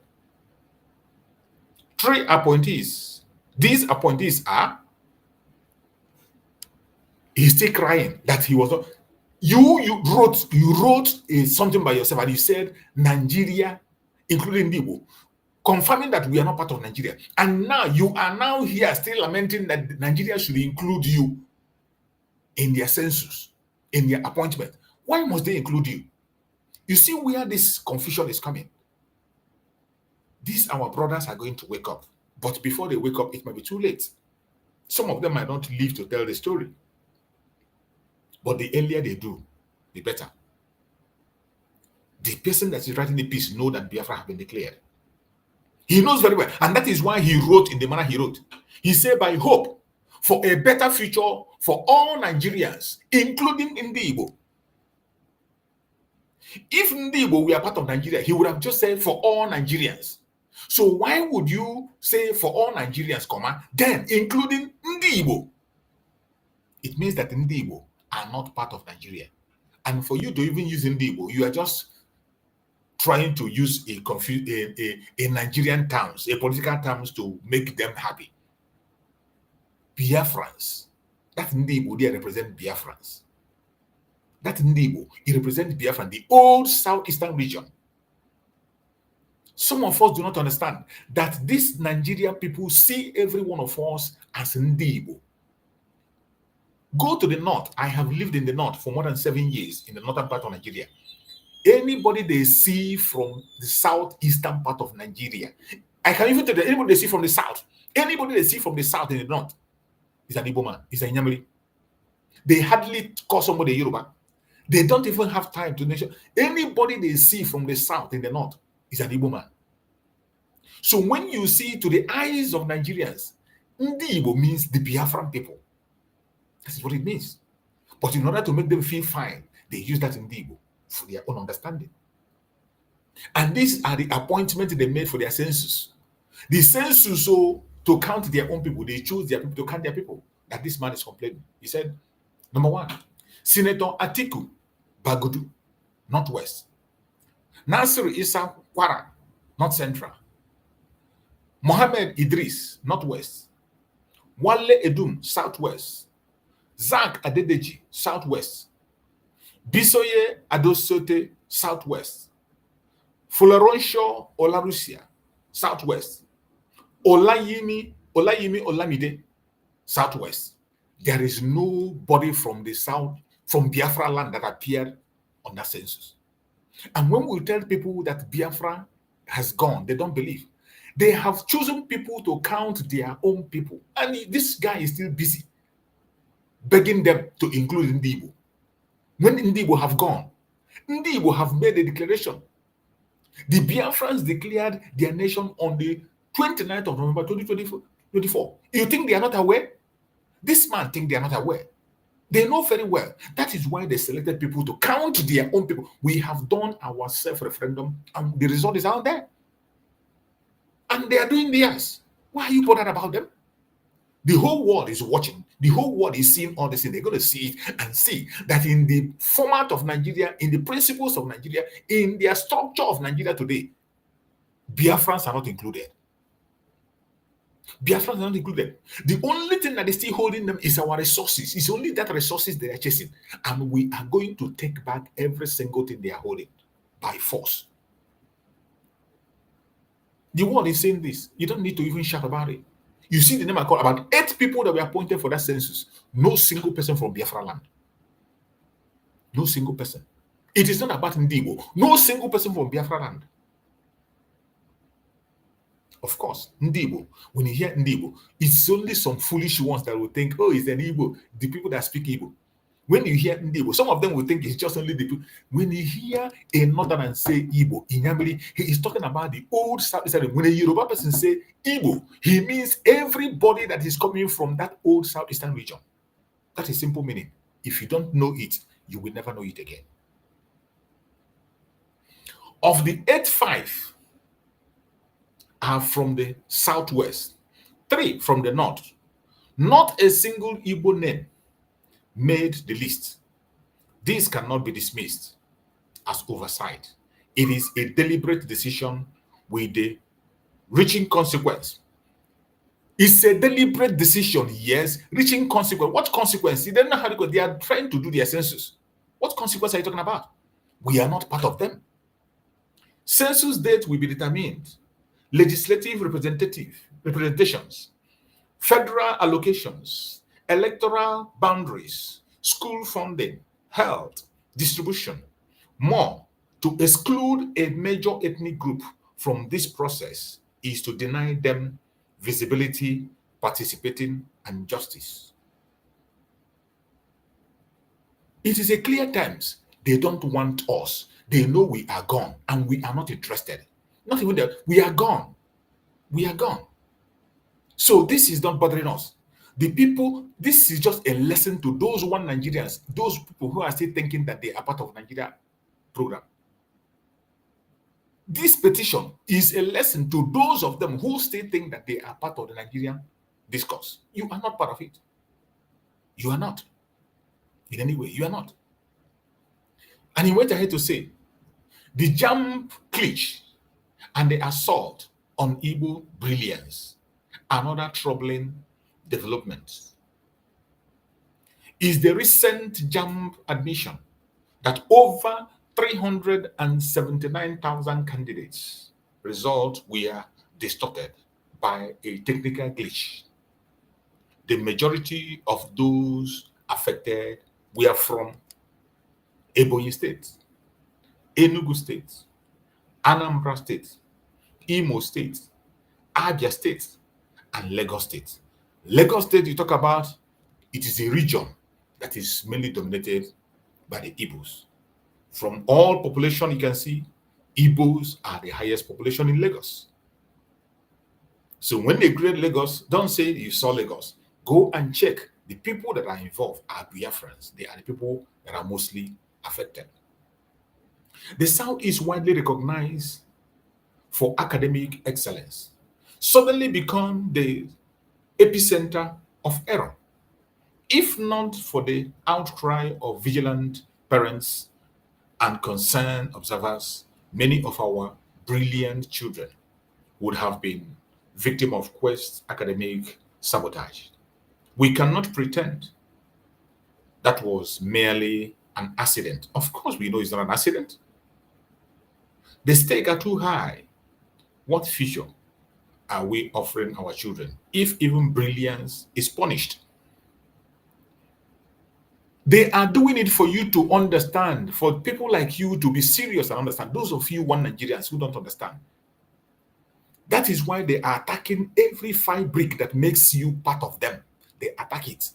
3 appointees. These appointees are, he's still crying that he was not. You wrote something by yourself and you said Nigeria, including Igbo, confirming that we are not part of Nigeria. And now you are now here still lamenting that Nigeria should include you in their census, in their appointment. Why must they include you? You see where this confusion is coming. These our brothers are going to wake up. But before they wake up, it might be too late. Some of them might not live to tell the story. But the earlier they do, the better. The person that is writing the piece knows that Biafra has been declared. He knows very well. And that is why he wrote in the manner he wrote. He said, by hope for a better future for all Nigerians, including Igbo. If Igbo were part of Nigeria, he would have just said for all Nigerians. So why would you say for all Nigerians, then including Igbo? It means that Igbo are not part of Nigeria. And for you to even use Igbo, you are just trying to use a Nigerian terms, a political terms to make them happy. Biafrans. That Igbo, they represent Biafrans. That Igbo, it represents Biafra, the old southeastern region. Some of us do not understand that these Nigerian people see every one of us as Igbo. Go to the north. I have lived in the north for more than 7 years in the northern part of Nigeria. Anybody they see from the southeastern part of Nigeria, I can even tell that anybody they see from the south, anybody they see from the south in the north is an Igbo man, is a Inyamiri. They hardly call somebody a Yoruba. They don't even have time to mention. Anybody they see from the south in the north is an Igbo man. So when you see to the eyes of Nigerians, Igbo means the Biafran people. This is what it means. But in order to make them feel fine, they use that in Igbo for their own understanding. And these are the appointments they made for their census. The census, so to count their own people, they choose their people to count their people. That this man is complaining. He said, number 1, Senator Atiku Bagudu, Northwest. Nasir Issa Kwara, North Central. Mohammed Idris, Northwest. Wale Edum, Southwest. Zak Adedeji, Southwest. Bisoye Adosote, Southwest. Fularonsho Olarusia, Southwest. Olayimi Olamide, Southwest. There is nobody from the south, from Biafra land that appeared on that census. And when we tell people that Biafra has gone, they don't believe. They have chosen people to count their own people. And this guy is still busy begging them to include Igbo. When Igbo have gone, Igbo have made a declaration. The Biafrans declared their nation on the 29th of November 2024. You think they are not aware? This man thinks they are not aware. They know very well. That is why they selected people to count their own people. We have done our self-referendum and the result is out there. And they are doing theirs. Why are you bothered about them? The whole world is watching. The whole world is seeing all this thing. They're going to see it and see that in the format of Nigeria, in the principles of Nigeria, in their structure of Nigeria today, Biafrans are not included. Biafrans are not included. The only thing that is still holding them is our resources. It's only that resources they are chasing. And we are going to take back every single thing they are holding by force. The world is saying this. You don't need to even shout about it. You see the name I call about 8 people that were appointed for that census. No single person from Biafra land. No single person. It is not about Ndibo. No single person from Biafra land. Of course, Ndibo. When you hear Ndibo, it's only some foolish ones that will think, oh, it's an Igbo. The people that speak Igbo. When you hear Ndibo, some of them will think it's just only the people. When you hear a northern say Igbo, Inyamiri, he is talking about the old Southeastern. When a Yoruba person say Igbo, he means everybody that is coming from that old Southeastern region. That is simple meaning. If you don't know it, you will never know it again. Of the 8-5 are from the southwest, 3 from the north. Not a single Igbo name made the list. This cannot be dismissed as oversight. It is a deliberate decision with the reaching consequence. It's a deliberate decision, yes, reaching consequence. What consequence? They don't know how to go. They are trying to do their census. What consequence are you talking about? We are not part of them. Census date will be determined. Legislative representations, federal allocations, electoral boundaries, school funding, health, distribution. More, to exclude a major ethnic group from this process is to deny them visibility, participating, and justice. It is a clear times. They don't want us. They know we are gone and we are not interested. Not even that. We are gone. We are gone. So this is not bothering us. The people, this is just a lesson to those one Nigerians, those people who are still thinking that they are part of Nigeria program. This petition is a lesson to those of them who still think that they are part of the Nigerian discourse. You are not part of it. You are not. In any way, you are not. And he went ahead to say, the jump glitch and the assault on Igbo brilliance, another troubling development, is the recent jump admission that over 379,000 candidates' results were distorted by a technical glitch. The majority of those affected were from Ebonyi State, Enugu State, Anambra State, Imo State, Abia State, and Lagos State. Lagos State, you talk about, it is a region that is mainly dominated by the Igbos. From all population, you can see, Igbos are the highest population in Lagos. So when they create Lagos, don't say you saw Lagos. Go and check. The people that are involved are Biafrans. They are the people that are mostly affected. The South is widely recognized for academic excellence, suddenly become the epicenter of error. If not for the outcry of vigilant parents and concerned observers, many of our brilliant children would have been victim of quest academic sabotage. We cannot pretend that was merely an accident. Of course, we know it's not an accident. The stakes are too high. What future are we offering our children if even brilliance is punished? They are doing it for you to understand, for people like you to be serious and understand. Those of you one Nigerians who don't understand. That is why they are attacking every fabric that makes you part of them. They attack it.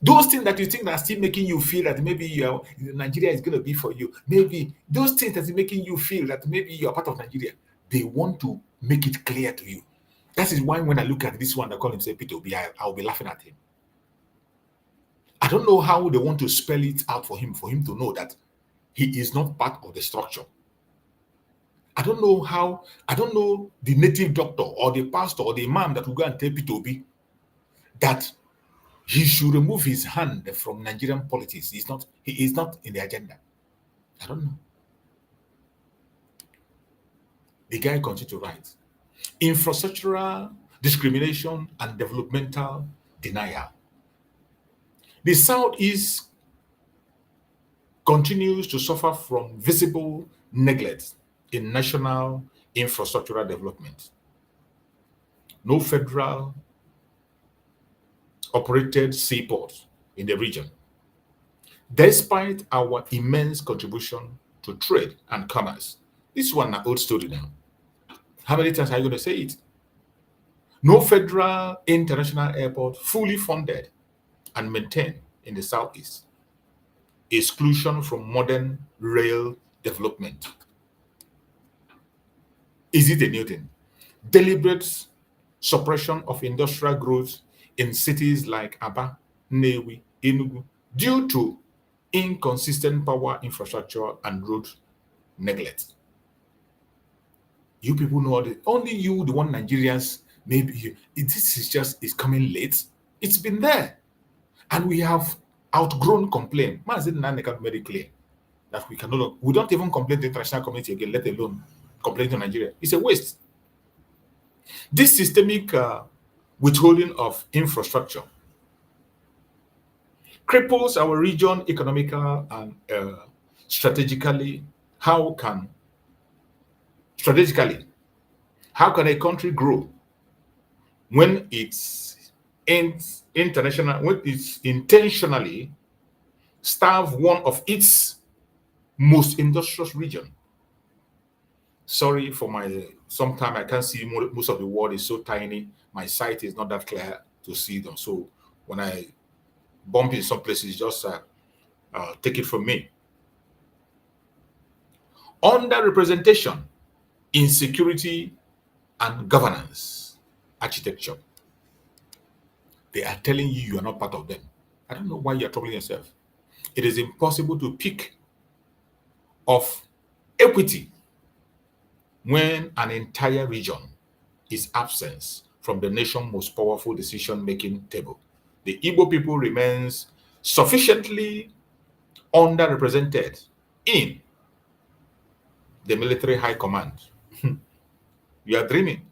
Those things that you think that are still making you feel that maybe Nigeria is going to be for you, maybe those things that are making you feel that maybe you're part of Nigeria, they want to make it clear to you. That is why when I look at this one that call himself Peter Obi, I'll be laughing at him. I don't know how they want to spell it out for him to know that he is not part of the structure. I don't know the native doctor or the pastor or the imam that will go and tell Peter Obi that he should remove his hand from Nigerian politics. He is not in the agenda. I don't know. The guy continued to write, infrastructural discrimination and developmental denial. The Southeast continues to suffer from visible neglect in national infrastructural development. No federal operated seaport in the region. Despite our immense contribution to trade and commerce. This one an old story now. How many times are you going to say it? No federal international airport fully funded and maintained in the Southeast. Exclusion from modern rail development. Is it a new thing? Deliberate suppression of industrial growth in cities like Aba, Nnewi, Enugu, due to inconsistent power infrastructure and road neglect. You people know only you, the one Nigerians, maybe this is coming late. It's been there. And we have outgrown complaint. Mazin Nane made it clear that we don't even complain to the international community again, let alone complain to Nigeria. It's a waste. This systemic withholding of infrastructure cripples our region economically and strategically. How can a country grow when it's intentionally starve one of its most industrious region? Sorry for sometimes I can't see most of the word is so tiny. My sight is not that clear to see them. So when I bump in some places, just take it from me. Underrepresentation, insecurity, and governance architecture. They are telling you you are not part of them. I don't know why you are troubling yourself. It is impossible to pick of equity when an entire region is absent from the nation's most powerful decision-making table. The Igbo people remains sufficiently underrepresented in the military high command. You are dreaming.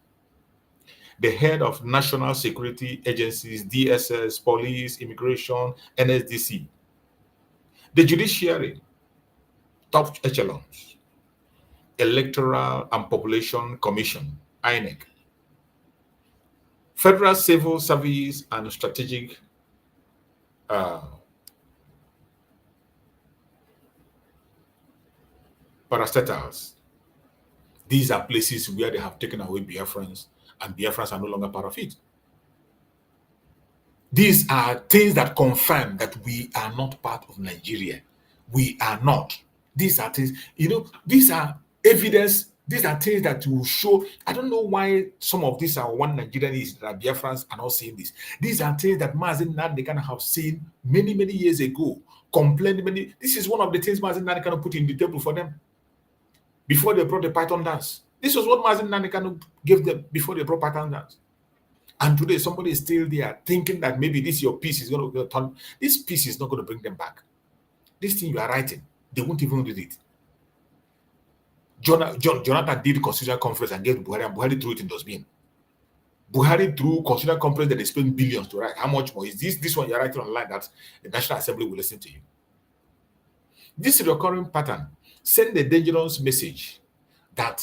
The head of national security agencies, DSS, police, immigration, NSDC, the judiciary, top echelons, electoral and population commission, INEC, federal civil service and strategic parastatals. These are places where they have taken away Biafrans, and Biafrans are no longer part of it. These are things that confirm that we are not part of Nigeria. We are not. These are things, these are evidence. These are things that will show. I don't know why some of these are one Nigerians that are Biafrans are not seeing this. These are things that Mazen Nadekana have seen many, many years ago. This is one of the things Mazen Nadekana put in the table for them before they brought the Python dance. This was what Mazen Nadekana gave them before they brought Python dance. And today, somebody is still there thinking that maybe this your piece is going to turn. This piece is not going to bring them back. This thing you are writing, they won't even read it. Jonathan did constitutional conference and gave Buhari, and Buhari threw it in dustbin. Buhari threw constitutional conference that they spent billions to write. How much more is this? This one you're writing online that the National Assembly will listen to you. This recurring pattern send a dangerous message that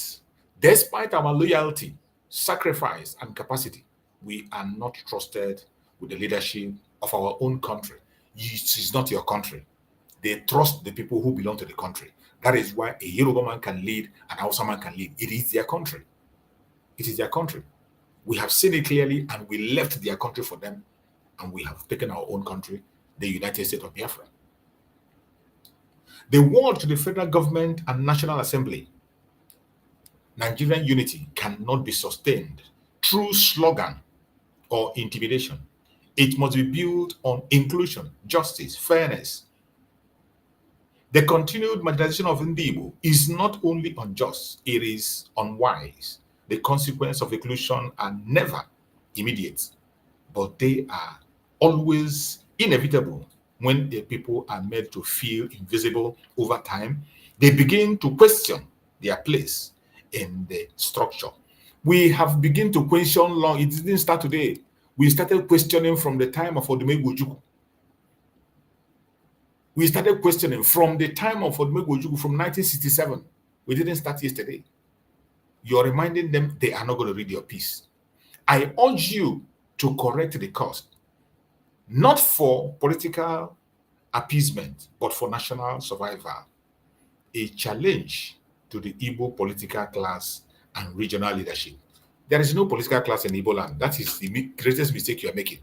despite our loyalty, sacrifice, and capacity, we are not trusted with the leadership of our own country. It is not your country. They trust the people who belong to the country. That is why a Yoruba man can lead, an Hausa man can lead. It is their country. It is their country. We have seen it clearly, and we left their country for them, and we have taken our own country, the United States of Biafra. The word to the federal government and National Assembly, Nigerian unity cannot be sustained through slogan or intimidation. It must be built on inclusion, justice, fairness. The continued marginalization of Ndibo is not only unjust, it is unwise. The consequences of inclusion are never immediate, but they are always inevitable. When the people are made to feel invisible over time, they begin to question their place in the structure. We have begun to question long. It didn't start today. We started questioning from the time of Odumegwu Ojukwu. We started questioning from the time of Odumegwu Ojukwu from 1967. We didn't start yesterday. You're reminding them they are not going to read your piece. I urge you to correct the course, not for political appeasement, but for national survival. A challenge to the Igbo political class and regional leadership. There is no political class in Igbo land. That is the greatest mistake you are making.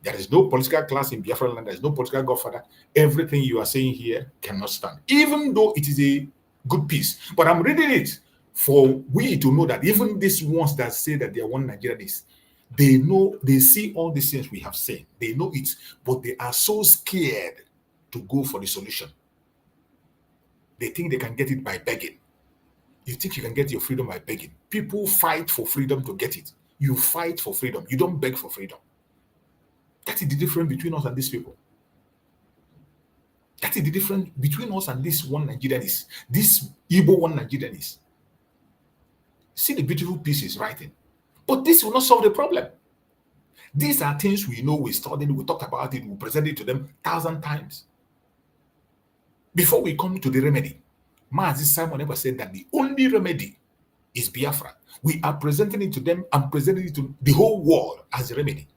There is no political class in Biafra land. There is no political godfather. Everything you are saying here cannot stand, even though it is a good piece. But I'm reading it for we to know that even these ones that say that they are one Nigerians, they know, they see all these things we have said. They know it, but they are so scared to go for the solution. They think they can get it by begging. You think you can get your freedom by begging. People fight for freedom to get it. You fight for freedom. You don't beg for freedom. That is the difference between us and these people. That is the difference between us and this one Nigerians. This Igbo one Nigerians. See the beautiful pieces writing. But this will not solve the problem. These are things we know, we studied, we talked about it, we presented it to them 1,000 times. Before we come to the remedy, Mazi Simon ever said that the only remedy is Biafra. We are presenting it to them and presenting it to the whole world as a remedy.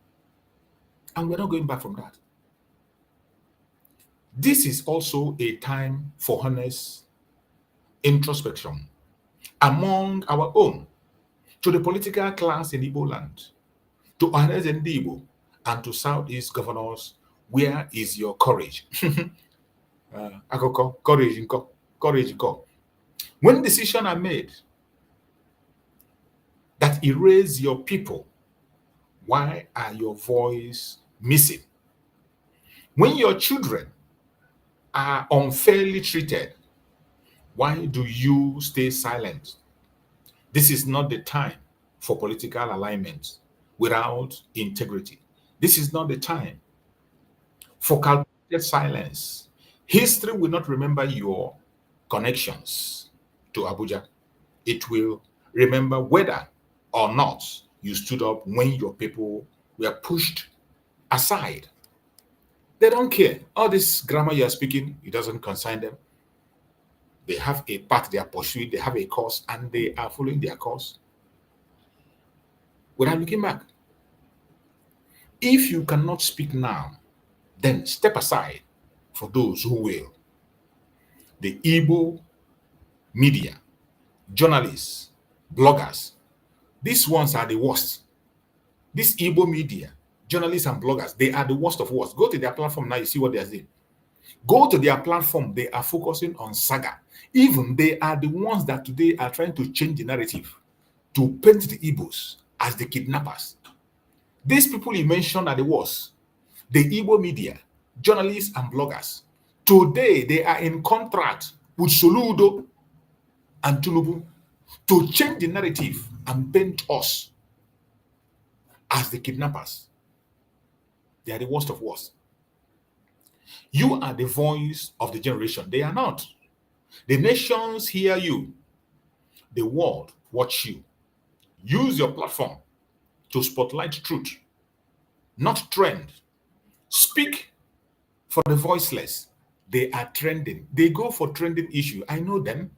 And we're not going back from that. This is also a time for honest introspection among our own, to the political class in Igbo land, to Anes and Igbo, and to Southeast governors. Where is your courage? Courage. When decisions are made that erase your people, why are your voice missing. When your children are unfairly treated, why do you stay silent? This is not the time for political alignment without integrity. This is not the time for calculated silence. History will not remember your connections to Abuja. It will remember whether or not you stood up when your people were pushed aside. They don't care. All this grammar you are speaking, it doesn't concern them. They have a path they are pursuing, they have a course, and they are following their course without looking back. If you cannot speak now, then step aside for those who will. The Igbo media, journalists, bloggers, these ones are the worst. These Igbo media, journalists and bloggers, they are the worst of worst. Go to their platform now, you see what they are saying. Go to their platform, they are focusing on saga. Even they are the ones that today are trying to change the narrative to paint the Igbos as the kidnappers. These people you mentioned are the worst. The Igbo media, journalists and bloggers. Today, they are in contract with Soludo and Tinubu to change the narrative and paint us as the kidnappers. They are the worst of worst. You are the voice of the generation. They are not. The nations hear you. The world watch you. Use your platform to spotlight truth, not trend. Speak for the voiceless. They are trending. They go for trending issue. I know them.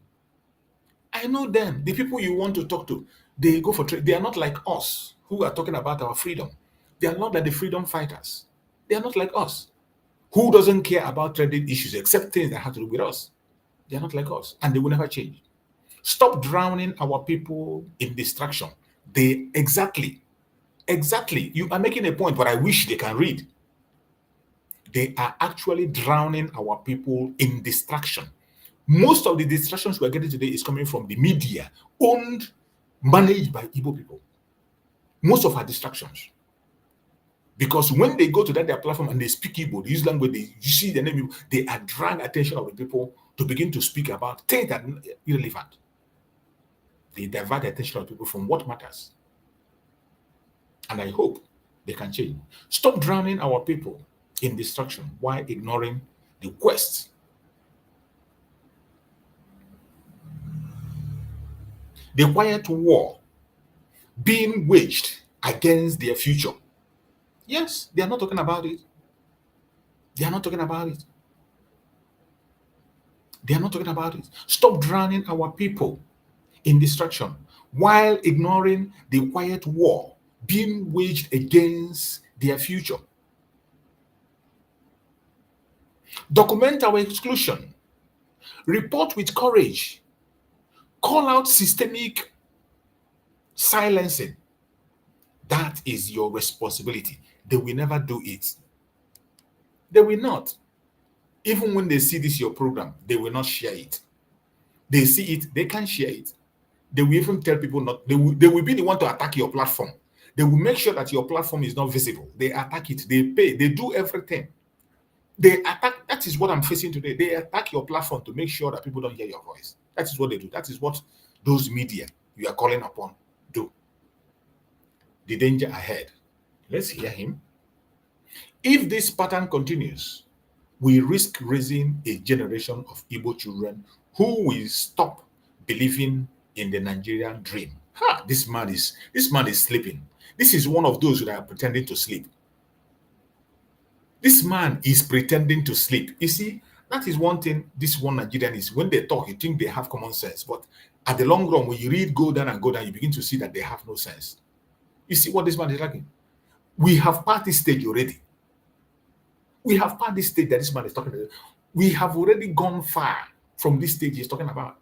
I know them. The people you want to talk to, they go for trend. They are not like us who are talking about our freedom. They are not like the freedom fighters. They are not like us. Who doesn't care about trending issues except things that have to do with us? They are not like us, and they will never change. Stop drowning our people in distraction. Exactly. You are making a point, but I wish they can read. They are actually drowning our people in distraction. Most of the distractions we're getting today is coming from the media, owned, managed by Igbo people. Most of our distractions. Because when they go to their platform and they speak Igbo, they use language, you see the name, they are drawing attention of the people to begin to speak about things that are irrelevant. They divert the attention of people from what matters. And I hope they can change. Stop drowning our people in distraction while ignoring the quest. The quiet war being waged against their future. Yes, they are not talking about it. They are not talking about it. They are not talking about it. Stop drowning our people in distraction while ignoring the quiet war being waged against their future. Document our exclusion. Report with courage. Call out systemic silencing. That is your responsibility. They will never do it. They will not. Even when they see this your program, they will not share it. They see it, they can't share it. They will even tell people not. They will be the one to attack your platform. They will make sure that your platform is not visible. They attack it. They pay. They do everything. They attack. That is what I'm facing today. They attack your platform to make sure that people don't hear your voice. That is what they do. That is what those media you are calling upon do. The danger ahead. Let's hear him. If this pattern continues, we risk raising a generation of Igbo children who will stop believing in the Nigerian dream. This man is sleeping. This is one of those that are pretending to sleep. This man is pretending to sleep. You see, that is one thing this one Nigerian is. When they talk, you think they have common sense. But at the long run, when you read go down, you begin to see that they have no sense. You see what this man is lacking? We have passed this stage already. We have passed this stage that this man is talking about. We have already gone far from this stage he's talking about.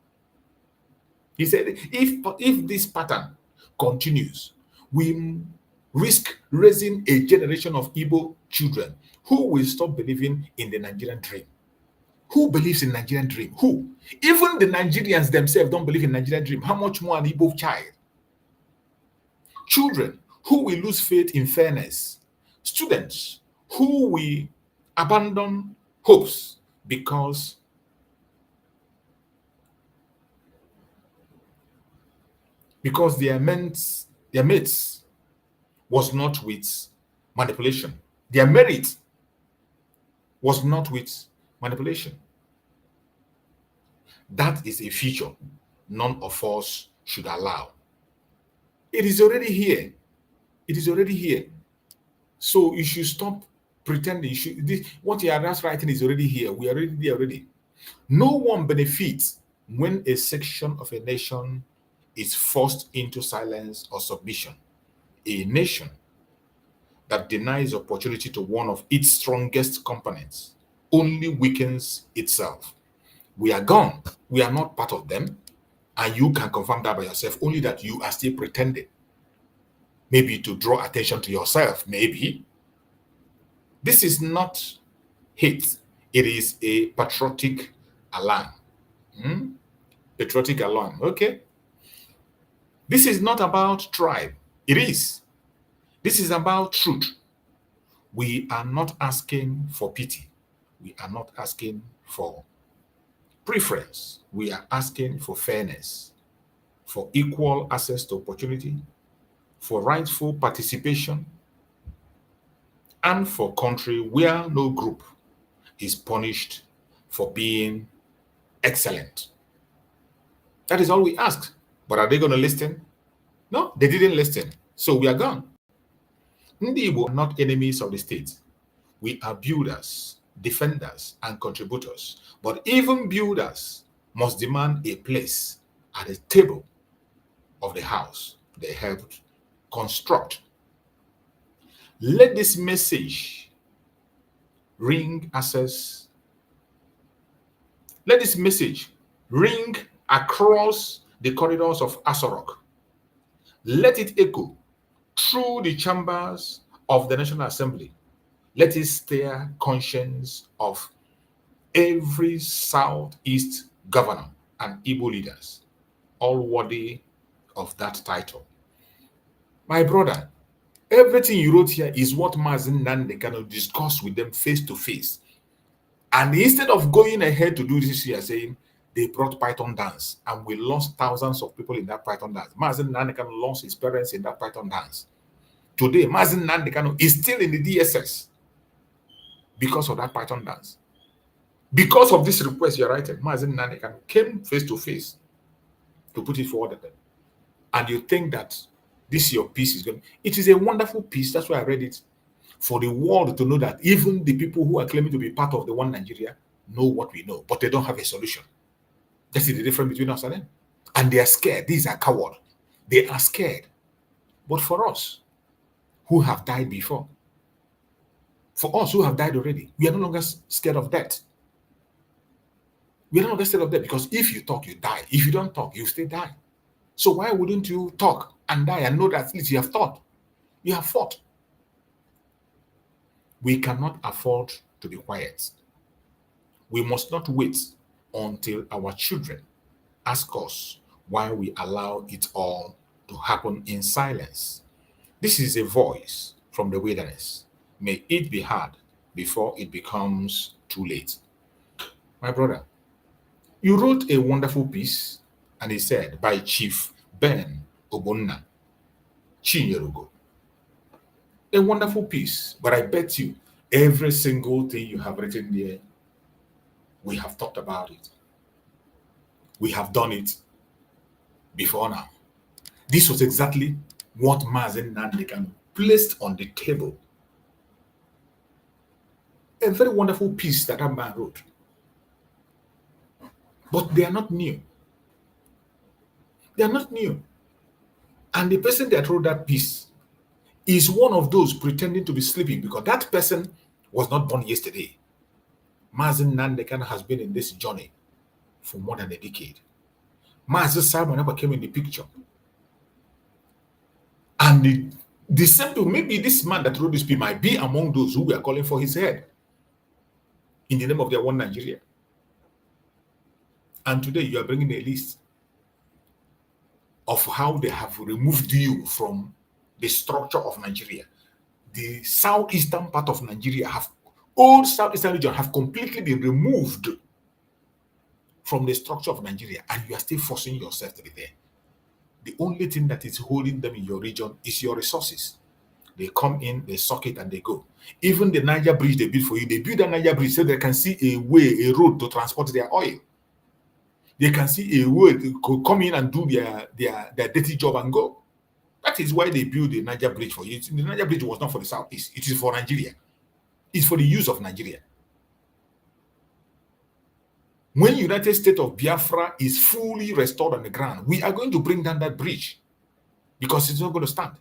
He said, if this pattern continues, we risk raising a generation of Igbo children who will stop believing in the Nigerian dream. Who believes in Nigerian dream? Who? Even the Nigerians themselves don't believe in Nigerian dream. How much more an Igbo child? Children who will lose faith in fairness. Students who will abandon hopes because their mates was not with manipulation. Their merit was not with manipulation. That is a feature none of us should allow. It is already here. It is already here. So you should stop pretending. What you are just writing is already here. We are already there already. No one benefits when a section of a nation is forced into silence or submission. A nation that denies opportunity to one of its strongest components only weakens itself. We are gone. We are not part of them. And you can confirm that by yourself, only that you are still pretending. Maybe to draw attention to yourself, maybe. This is not hate. It is a patriotic alarm. Patriotic alarm, okay? This is not about tribe. It is. This is about truth. We are not asking for pity. We are not asking for preference. We are asking for fairness, for equal access to opportunity, for rightful participation, and for country where no group is punished for being excellent. That is all we ask. But are they going to listen? No, they didn't listen. So we are gone. Ndi Igbo are not enemies of the state. We are builders, defenders, and contributors. But even builders must demand a place at the table of the house they helped construct. Let this message ring access. Let this message ring across the corridors of Asorok. Let it echo through the chambers of the National Assembly. Let it stir conscience of every Southeast governor and Igbo leaders, all worthy of that title. My brother, everything you wrote here is what Mazen Nande can discuss with them face to face. And instead of going ahead to do this here, saying they brought Python dance and we lost thousands of people in that Python dance. Mazen Nande lost his parents in that Python dance. Today, Mazen Nande is still in the DSS because of that Python dance. Because of this request you're writing, Mazen Nande came face to face to put it forward at them. And you think that this your piece is going. It is a wonderful piece. That's why I read it. For the world to know that even the people who are claiming to be part of the one Nigeria know what we know, but they don't have a solution. That is the difference between us and them. And they are scared. These are cowards. They are scared. But for us, who have died before, for us who have died already, we are no longer scared of death. We are no longer scared of death because if you talk, you die. If you don't talk, you still die. So why wouldn't you talk and die and know that at least you have thought? You have fought. We cannot afford to be quiet. We must not wait until our children ask us why we allow it all to happen in silence. This is a voice from the wilderness. May it be heard before it becomes too late. My brother, you wrote a wonderful piece, and it said by Chief Ben Obonna Chinyerugo. A wonderful piece, but I bet you every single thing you have written there, we have talked about it. We have done it before now. This was exactly what Mazen Nande placed on the table. A very wonderful piece that man wrote. But they are not new. They are not new. And the person that wrote that piece is one of those pretending to be sleeping because that person was not born yesterday. Mazen Nande has been in this journey for more than a decade. Mazen Simon never came in the picture. And the simple, maybe this man that wrote this piece might be among those who were calling for his head in the name of their one Nigeria. And today you are bringing a list of how they have removed you from the structure of Nigeria. the southeastern part of Nigeria all southeastern region have completely been removed from the structure of Nigeria, and you are still forcing yourself to be there. The only thing that is holding them in your region is your resources. They come in, they suck it, and they go. Even the Niger Bridge they built for you, they build a Niger Bridge so they can see a way, a road to transport their oil. They can see a way to come in and do their dirty job and go. That is why they build the Niger Bridge for you. The Niger Bridge was not for the Southeast. It is for Nigeria. It's for the use of Nigeria. When United States of Biafra is fully restored on the ground, we are going to bring down that bridge because it's not going to stand.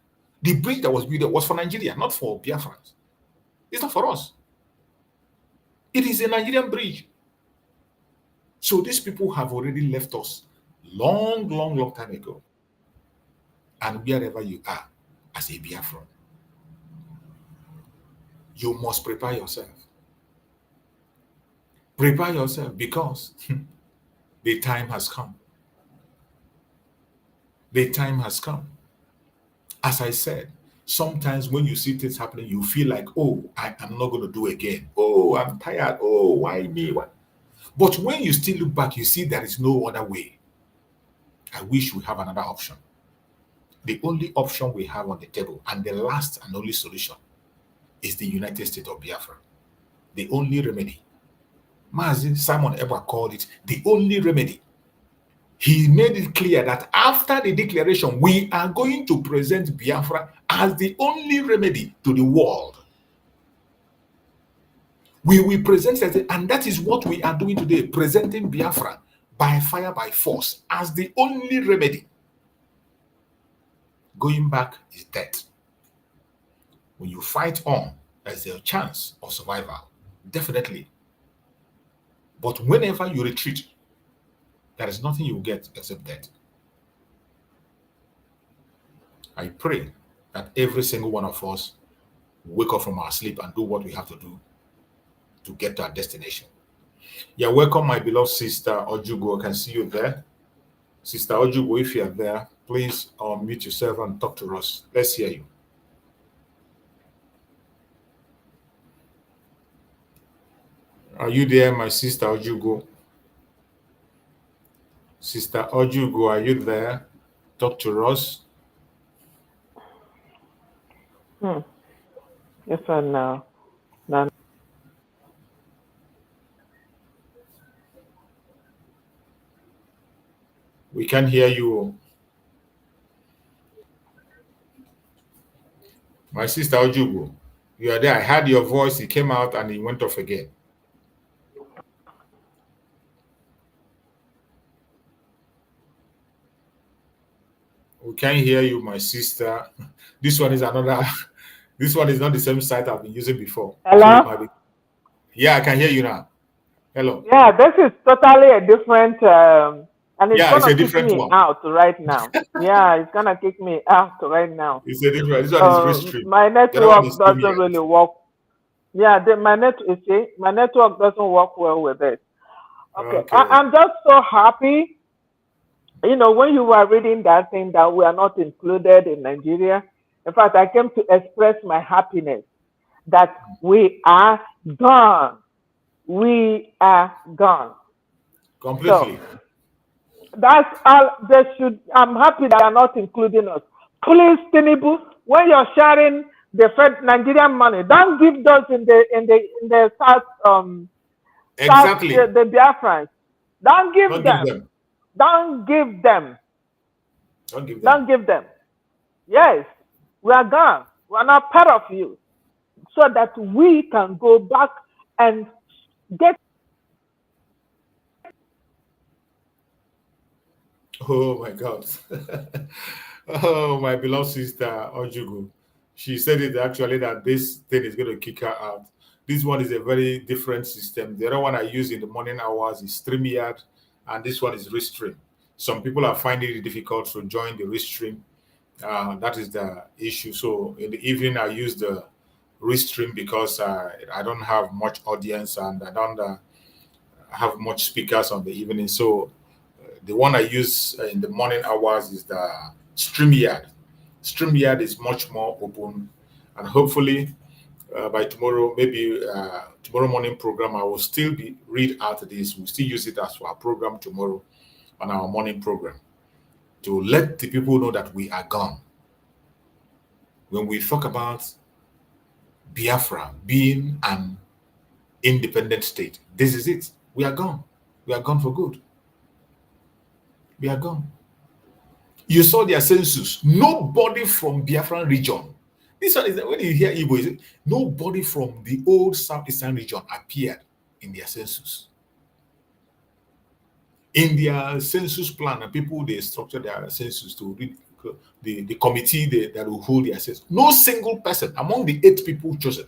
The bridge that was built was for Nigeria, not for Biafrans. It's not for us. It is a Nigerian bridge. So these people have already left us long time ago. And wherever you are as a Biafran, you must prepare yourself. Prepare yourself because the time has come. The time has come. As I said, sometimes when you see things happening, you feel like, oh, I am not going to do again. Oh, I'm tired. Oh, why me? Why? But when you still look back, you see there is no other way. I wish we have another option. The only option we have on the table, and the last and only solution, is the United States of Biafra. The only remedy. Mazi Simon Eber called it the only remedy. He made it clear that after the declaration, we are going to present Biafra as the only remedy to the world. We will present it, and that is what we are doing today, presenting Biafra by fire, by force, as the only remedy. Going back is death. When you fight on, there's a chance of survival, definitely. But whenever you retreat, there is nothing you will get except death. I pray that every single one of us wake up from our sleep and do what we have to do to get to our destination. Yeah, welcome, my beloved sister Ojugo. I can see you there. Sister Ojugo, if you are there, please unmute yourself and talk to us. Let's hear you. Are you there, my sister Ojugo? Sister Ojugo, are you there? Talk to us. Yes, sir, now. We can hear you. My sister Ojugo, you are there. I heard your voice. It came out and it went off again. We can't hear you, my sister. This one is another. This one is not the same site I've been using before. Hello? So yeah, I can hear you now. Hello. Yeah, this is totally a different, and it's Yeah, gonna it's a kick different me one. out right now. Yeah, it's gonna kick me out right now. It's a different. This one is restream. My The other one is network doesn't really work. Yeah, my network doesn't work well with it. Okay, I'm just so happy. You know, when you were reading that thing that we are not included in Nigeria, in fact, I came to express my happiness that we are gone. We are gone. Completely. So, that's all they should. I'm happy that they are not including us. Please, Tinubu, when you're sharing the Nigerian money, don't give those in the South Exactly. South, the Biafrans. Don't give them. Don't give them. Don't give them. Don't give them. Yes, we are gone. We are not part of you, so that we can go back and get. Oh my God. Oh, my beloved sister Ojugu. She said it actually that this thing is going to kick her out. This one is a very different system. The other one I use in the morning hours is StreamYard, and this one is Restream. Some people are finding it difficult to join the Restream. That is the issue. So in the evening, I use the Restream because I don't have much audience and I don't have much speakers on the evening. So the one I use in the morning hours is the StreamYard. StreamYard is much more open And hopefully by tomorrow, maybe tomorrow morning program, I will still read out this. We'll still use it as our program tomorrow on our morning program to let the people know that we are gone. When we talk about Biafra being an independent state, this is it. We are gone. We are gone for good. We are gone. You saw their census. Nobody from Biafran region. This one is when you hear Igbo, is it? Nobody from the old Southeastern region appeared in their census. In their census plan, and people they structure their census to read the committee that will hold their census. No single person among the 8 people chosen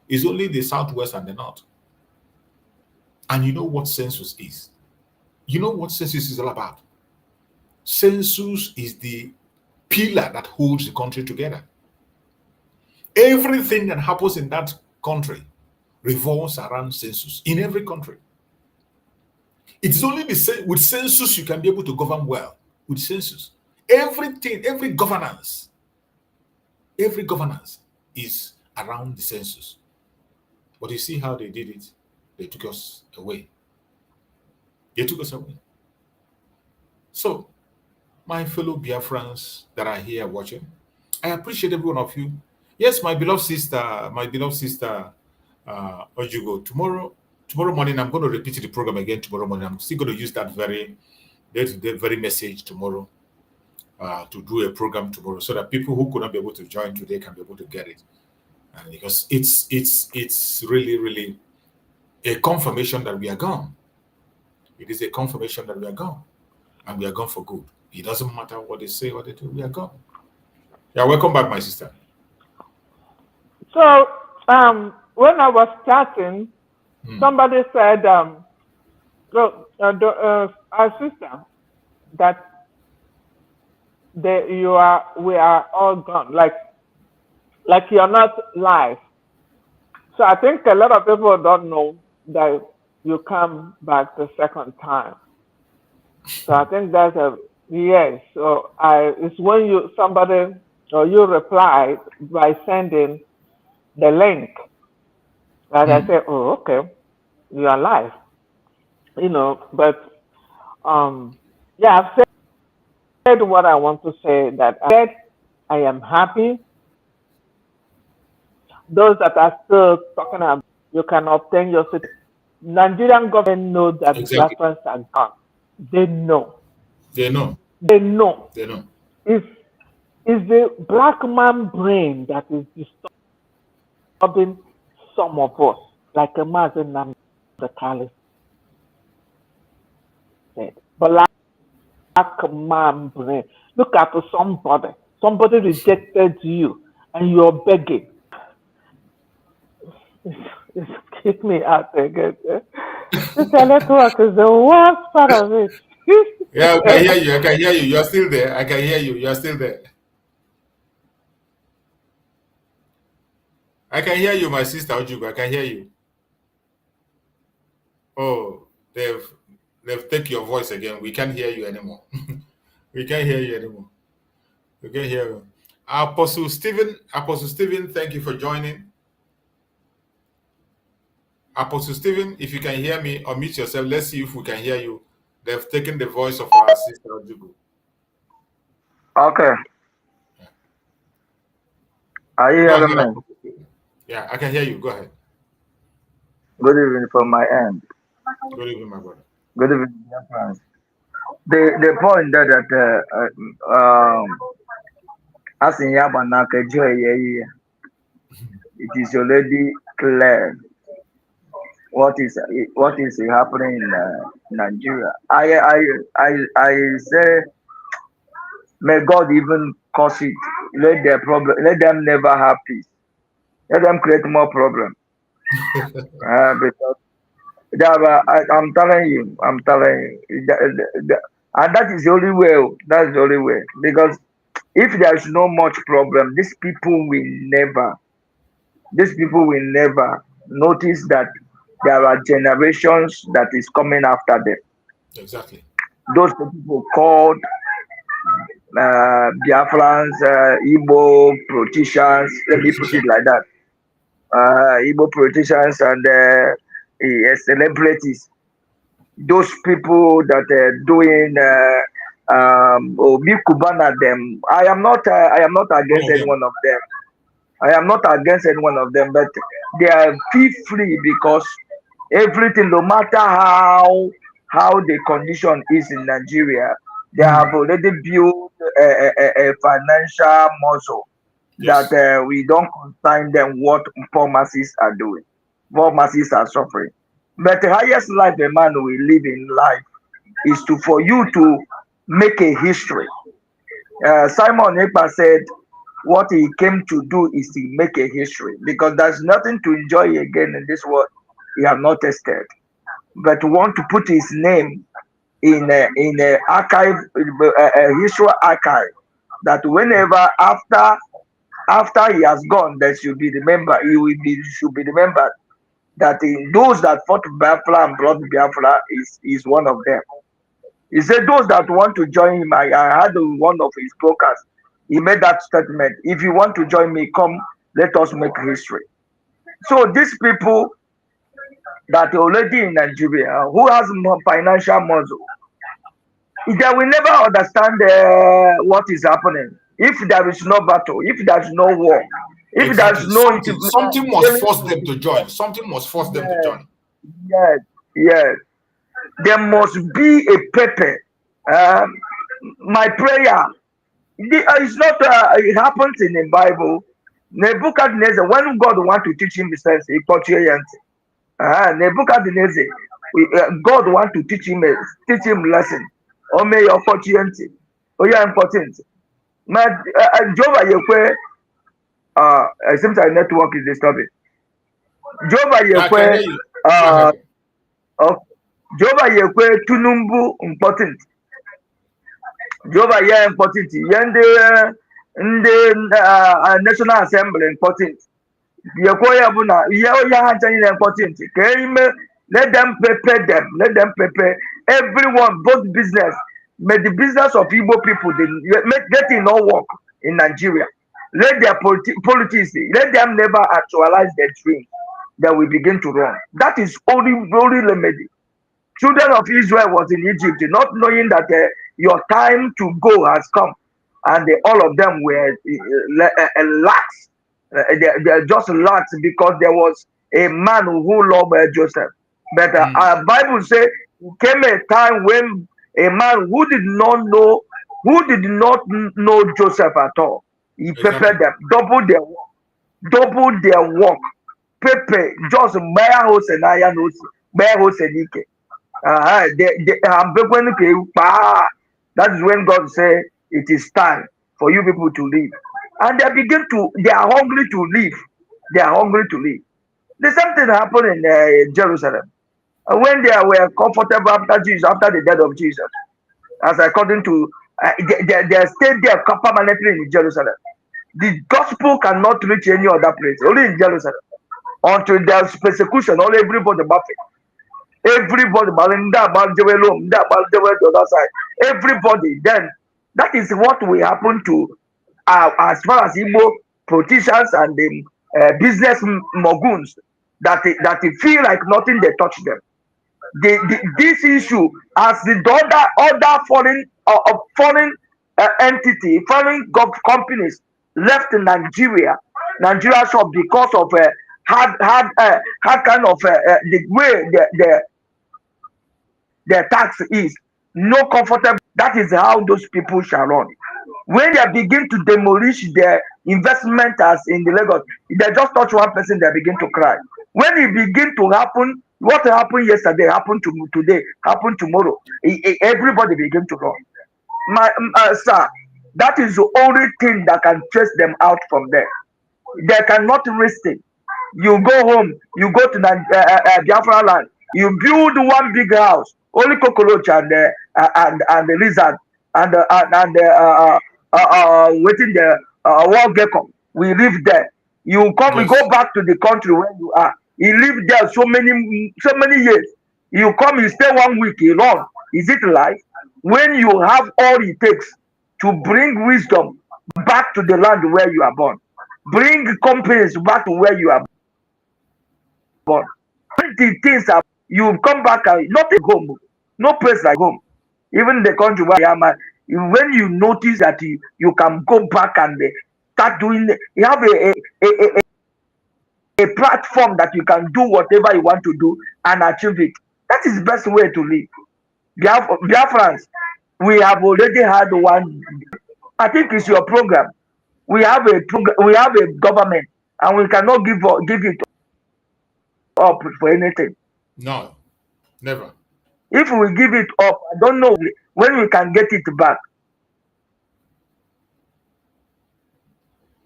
is only the Southwest and the North. And you know what census is? You know what census is all about? Census is the pillar that holds the country together. Everything that happens in that country revolves around census in every country. It's only with census you can be able to govern well. With census, everything, every governance is around the census. But you see how they did it? They took us away. They took us away. So, my fellow Biafrans that are here watching, I appreciate every one of you. Yes, my beloved sister, Ojugo, tomorrow morning, I'm going to repeat the program again tomorrow morning. I'm still going to use that very message tomorrow to do a program tomorrow so that people who could not be able to join today can be able to get it. Because it's really, really a confirmation that we are gone. It is a confirmation that we are gone. And we are gone for good. It doesn't matter what they say, what they do, we are gone. Yeah, welcome back, my sister. So, when I was chatting, somebody said, our sister, that we are all gone, like you're not live. So I think a lot of people don't know that you come back the second time. So I think that's yes. So it's when you reply by sending the link. And I say, oh, okay, you are live. But yeah, I've said what I want to say. That I said I am happy. Those that are still talking about you can obtain your citizenship. Nigerian government knows that Biafrans are gone. They know. They know. They know. They know. It's the black man brain that is disturbing some of us, like a Mazen Namdekali said. Black man brain. Look at somebody. Somebody rejected you, and you're begging. It's kick me out again. This network is the worst part of it. Yeah, I can hear you. I can hear you. You're still there. I can hear you. You're still there. I can hear you, my sister Ojugo. I can hear you. Oh, they've taken your voice again. We can't hear you anymore. We can't hear you anymore. We can't hear you. Apostle Stephen, thank you for joining. Apostle Stephen, if you can hear me, unmute yourself. Let's see if we can hear you. They've taken the voice of our sister Ojugo. Okay. Are you hearing me? Yeah, I can hear you. Go ahead. Good evening from my end. Good evening, my brother. Good evening, dear friends. The point that as in Yabanaka Joy, it is already clear what is happening in Nigeria. I say, may God even cause it. Let them never have peace. Let them create more problems. Because I'm telling you, and that is the only way. That's the only way. Because if there is no much problem, these people will never notice that there are generations that is coming after them. Exactly. Those people called Biafrans, Igbo politicians, let me put it like that. Igbo politicians and celebrities. Those people that are doing Obi Kubana them. I am not against any one of them. I am not against any one of them, but they are feel free because everything, no matter how the condition is in Nigeria, they have already built a financial muscle that we don't concern them what poor masses are doing. Poor masses are suffering. But the highest life a man will live in life is for you to make a history. Simon Ekpa said what he came to do is to make a history because there's nothing to enjoy again in this world he have not tested. But want to put his name in a archive, a history archive, that whenever after he has gone, there should be remembered. Should be remembered that in those that fought Biafra and brought Biafra is one of them. He said those that want to join him. I had one of his broadcasts. He made that statement. If you want to join me, come. Let us make history. So these people that are already in Nigeria, who has more financial muscle, they will never understand what is happening. If there is no battle, if there is no war, if there is no something must force them to join. Something must force them to join. Yes. There must be a purpose. My prayer, it's not. It happens in the Bible. Nebuchadnezzar, when God want to teach him the sense, he taught you. Nebuchadnezzar, God want to teach him lesson. Or may your opportunity. Oh, yeah, important. Jehovah Yekwe, it seems our network is disturbing. Jehovah Yekwe, Jehovah Yekwe, Tunumbu, important. Jehovah Yekwe, important. Yende, National Assembly, important. Yekwe Yabuna, Yahanchani, important. Let them prepare them. Let them prepare everyone, both business. May the business of Igbo people let it not work in Nigeria. Let their politics, let them never actualize their dreams. That we begin to run. That is only remedy. Children of Israel was in Egypt, not knowing that your time to go has come, and all of them were lax. They just lax because there was a man who loved Joseph. But our Bible says came a time when a man who did not know Joseph at all, he prepared them, double their work. Pepe just buy house and iron house, buy house and ike. That is when God said it is time for you people to live, and they are hungry to live. They are hungry to live. The same thing happened in Jerusalem. When they were comfortable after the death of Jesus, as according to they stayed there permanently in Jerusalem. The gospel cannot reach any other place, only in Jerusalem. Until there's persecution, all everybody buffet. Everybody, the other side. Everybody, then that is what will happen to as far as Igbo politicians and the business moguls that they feel like nothing they touch them. This issue as the other foreign entity, foreign companies left Nigeria shop because of hard kind of the way the tax is no comfortable. That is how those people shall run. When they begin to demolish their investment as in the Lagos, they just touch one person, they begin to cry. When it begin to happen, what happened yesterday happened to today, happened tomorrow. Everybody begin to run. Sir, that is the only thing that can chase them out from there. They cannot risk it. You go home, you go to the Biafra land, you build one big house, only cockroach and the lizard and waiting the wild gecko. We live there. You come, we go back to the country where you are. You live there so many years. You come, you stay 1 week, you run. Is it life? When you have all it takes to bring wisdom back to the land where you are born. Bring companies back to where you are born. When the things are, you come back and not a home, no place like home. Even the country where I am, when you notice that you can go back and start doing, you have a platform that you can do whatever you want to do and achieve it. That is the best way to live. Biafrans, we have already had one. I think it's your program. We have a government, and we cannot give it up for anything. No, never. If we give it up, I don't know when we can get it back.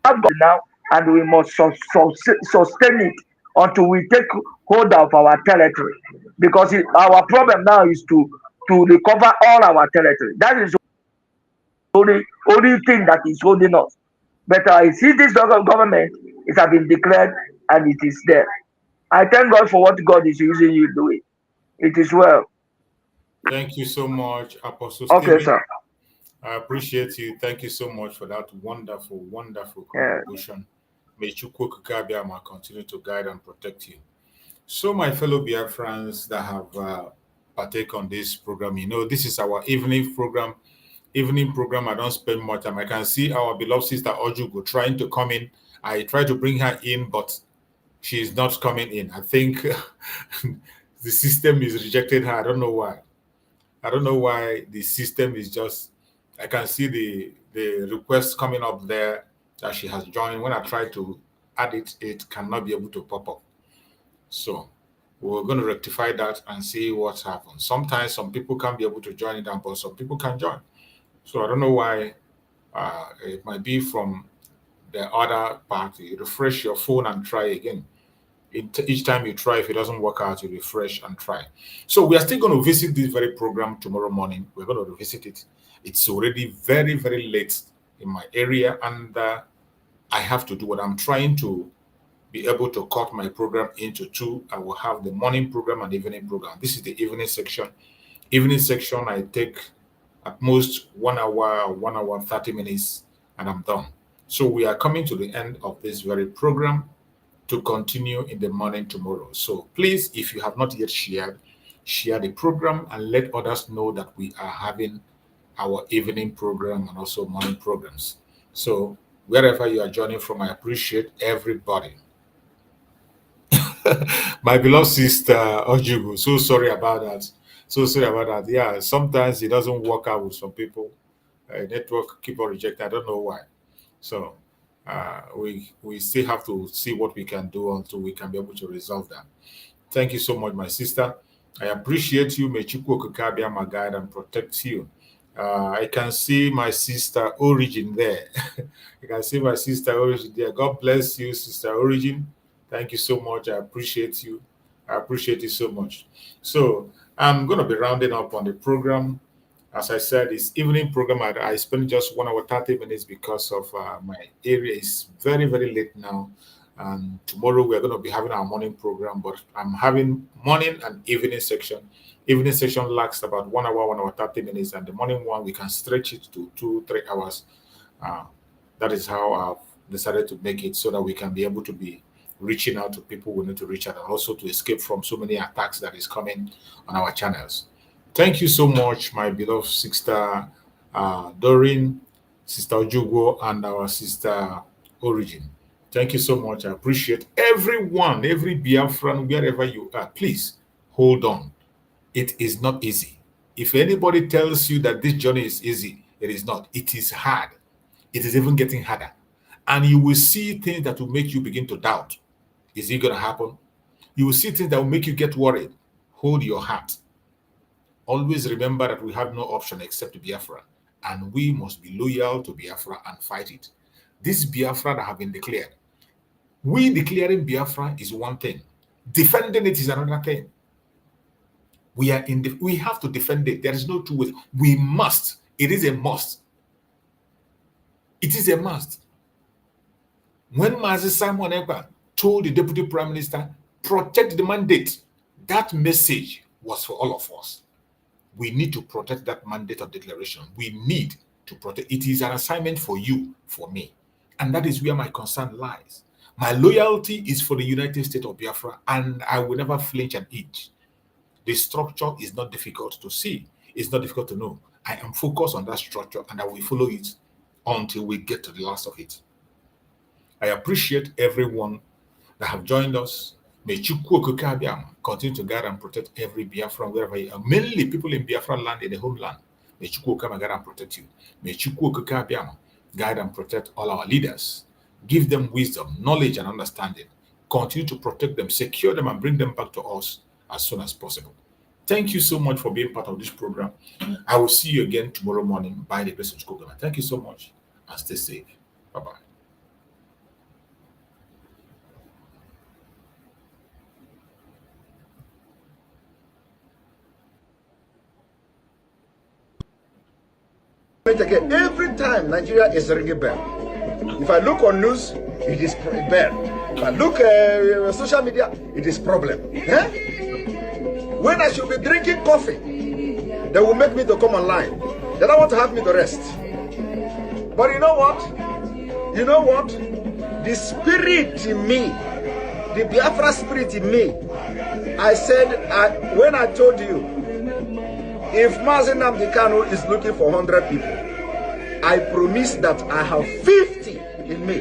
Now, and we must sustain it until we take hold of our territory, because our problem now is to recover all our territory. That is the only thing that is holding us. But I see this government, it has been declared and it is there. I thank God for what God is using you doing. It is well. Thank you so much, Apostle Okay, Stephen. sir. I appreciate you. Thank you so much for that wonderful, wonderful contribution. May Chukwuka continue to guide and protect you. So, my fellow Biafrans that have partake on this program, you know, this is our evening program. I don't spend much time. I can see our beloved sister Ojugo trying to come in. I try to bring her in, but she is not coming in. I think the system is rejected her. I don't know why. I don't know why the system is just. I can see the request coming up there that she has joined. When I try to add it, it cannot be able to pop up. So we're going to rectify that and see what's happened. Sometimes some people can't be able to join it, but some people can join. So I don't know why. It might be from the other party. Refresh your phone and try again. Each time you try, if it doesn't work out, you refresh and try. So we are still going to visit this very program tomorrow morning. We're going to revisit it. It's already very, very late in my area, and I have to do what I'm trying to be able to cut my program into two. I will have the morning program and evening program. This is the evening section. Evening section, I take at most 1 hour, 1 hour, 30 minutes, and I'm done. So we are coming to the end of this very program to continue in the morning tomorrow. So please, if you have not yet shared, share the program and let others know that we are having our evening program and also morning programs. So wherever you are joining from, I appreciate everybody. My beloved sister Ojugu, so sorry about that. So sorry about that. Yeah, sometimes it doesn't work out with some people. Network keep on rejecting. I don't know why. So we still have to see what we can do until we can be able to resolve that. Thank you so much, my sister. I appreciate you. May Chukwuka be my guide and protect you. I can see my sister Origin there. You can see my sister Origin there. God bless you, sister Origin. Thank you so much. I appreciate you. I appreciate you so much. So I'm going to be rounding up on the program. As I said, it's evening program. I spend just 1 hour 30 minutes because of my area is very, very late now. And tomorrow we're going to be having our morning program, but I'm having morning and evening section. Evening section lasts about 1 hour, 1 hour 30 minutes, and the morning one we can stretch it to 2-3 hours. That is how I've decided to make it so that we can be able to be reaching out to people we need to reach out, and also to escape from so many attacks that is coming on our channels. Thank you so much, my beloved sister Doreen, sister Ojugo, and our sister Origin. Thank you so much. I appreciate everyone, every Biafran, wherever you are. Please hold on. It is not easy. If anybody tells you that this journey is easy, it is not. It is hard. It is even getting harder. And you will see things that will make you begin to doubt. Is it going to happen? You will see things that will make you get worried. Hold your heart. Always remember that we have no option except Biafra. And we must be loyal to Biafra and fight it. This Biafra that have been declared. We declaring Biafra is one thing. Defending it is another thing. We have to defend it. There is no two ways. We must. It is a must. It is a must. When Mazi Simon Ekpa told the Deputy Prime Minister, protect the mandate, that message was for all of us. We need to protect that mandate of declaration. We need to protect. It is an assignment for you, for me. And that is where my concern lies. My loyalty is for the United States of Biafra, and I will never flinch an inch. The structure is not difficult to see. It's not difficult to know. I am focused on that structure, and I will follow it until we get to the last of it. I appreciate everyone that have joined us. May Chukwu Okike Abiama continue to guide and protect every Biafran wherever you are. Mainly people in Biafra land, in the homeland. May Chukwu come and guide and protect you. May Chukwu Okike Abiama guide and protect all our leaders. Give them wisdom, knowledge, and understanding. Continue to protect them, secure them, and bring them back to us as soon as possible. Thank you so much for being part of this program. I will see you again tomorrow morning by the grace of God. Thank you so much, and stay safe. Bye-bye. Again, every time Nigeria is ringing bell. If I look on news, it is bell. If I look social media, it is problem. When I should be drinking coffee, they will make me to come online. They don't want to have me to rest. But you know what? You know what? The spirit in me, the Biafra spirit in me, I said, when I told you, if Mazi Nnamdi Kanu is looking for 100 people, I promise that I have 50 in me.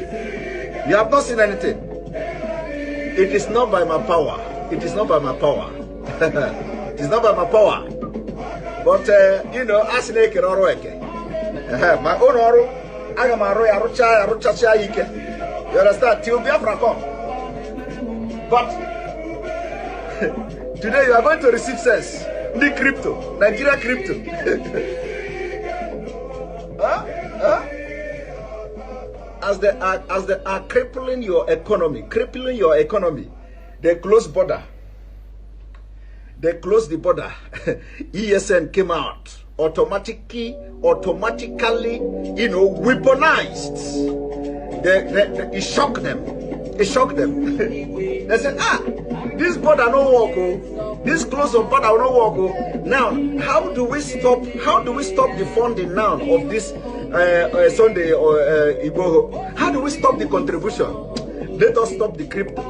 You have not seen anything. It is not by my power. It is not by my power. It is not by my power. But, you know, as my own oru, I am a royal ike. You understand? Till Biafra come. But, today you are going to receive sense. The crypto, Nigeria crypto. As they are crippling your economy, they close border. They closed the border. ESN came out automatically, you know, weaponized. It shocked them. It shocked them. They said, this border no work. This close of border no work. Now, how do we stop the funding now of this Sunday or Igboho? How do we stop the contribution? Let us stop the crypto.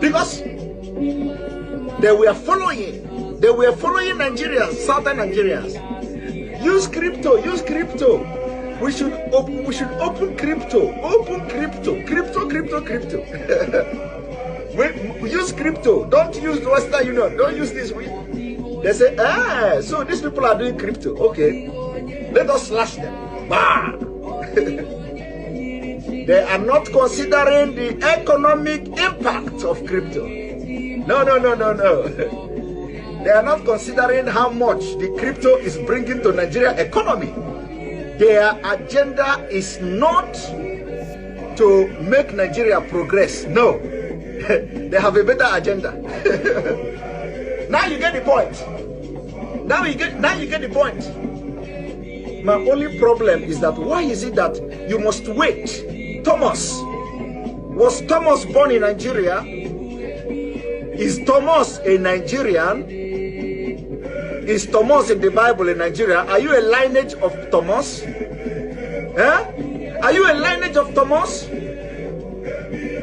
Because they were following Nigerians, southern Nigerians. Use crypto. We should open crypto. Crypto. We use crypto. Don't use the Western Union. Don't use this. They say, so these people are doing crypto. Okay, let us slash them. Bah! They are not considering the economic impact of crypto. No. They are not considering how much the crypto is bringing to Nigeria economy. Their agenda is not to make Nigeria progress. No. They have a better agenda. Now you get the point. Now you get the point. My only problem is that why is it that you must wait? Thomas. Was Thomas born in Nigeria? Is Thomas a Nigerian? Is Thomas in the Bible in Nigeria? Are you a lineage of Thomas? Are you a lineage of Thomas?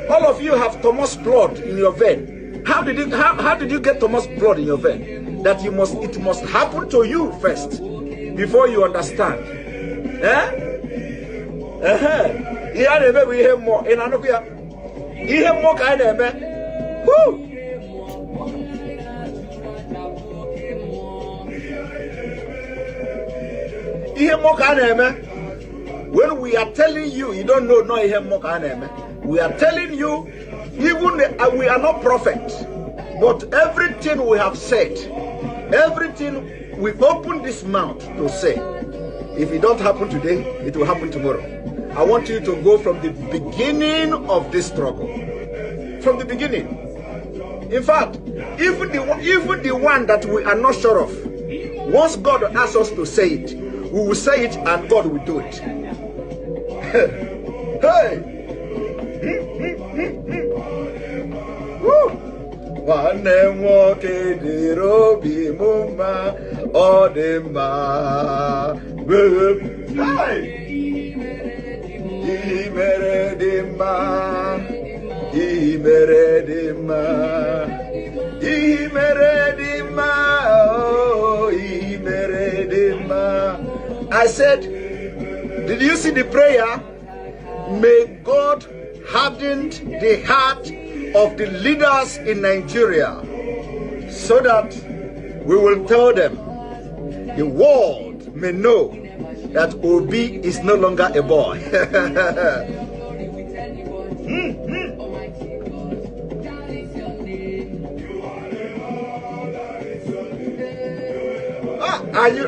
All of you have Thomas blood in your vein. How did you get Thomas blood in your vein? That it must happen to you first before you understand. We hear more. In another, you hear more kind of man. Whoo! When we are telling you, you don't know, we are telling you, even we are not perfect, but everything we have said, everything we open this mouth to say, if it don't happen today, it will happen tomorrow. I want you to go from the beginning of this struggle, from the beginning. In fact, even the one that we are not sure of, once God asks us to say it, we will say it and God will do it. Hey! Nwanne nwoke dịrị obi mụ mma, ọ dị mma. Hey! Imeredima, Imeredima, Imeredima, oh, Imeredima. I said, did you see the prayer? May God harden the heart of the leaders in Nigeria so that we will tell them, the world may know that Obi is no longer a boy. Are you?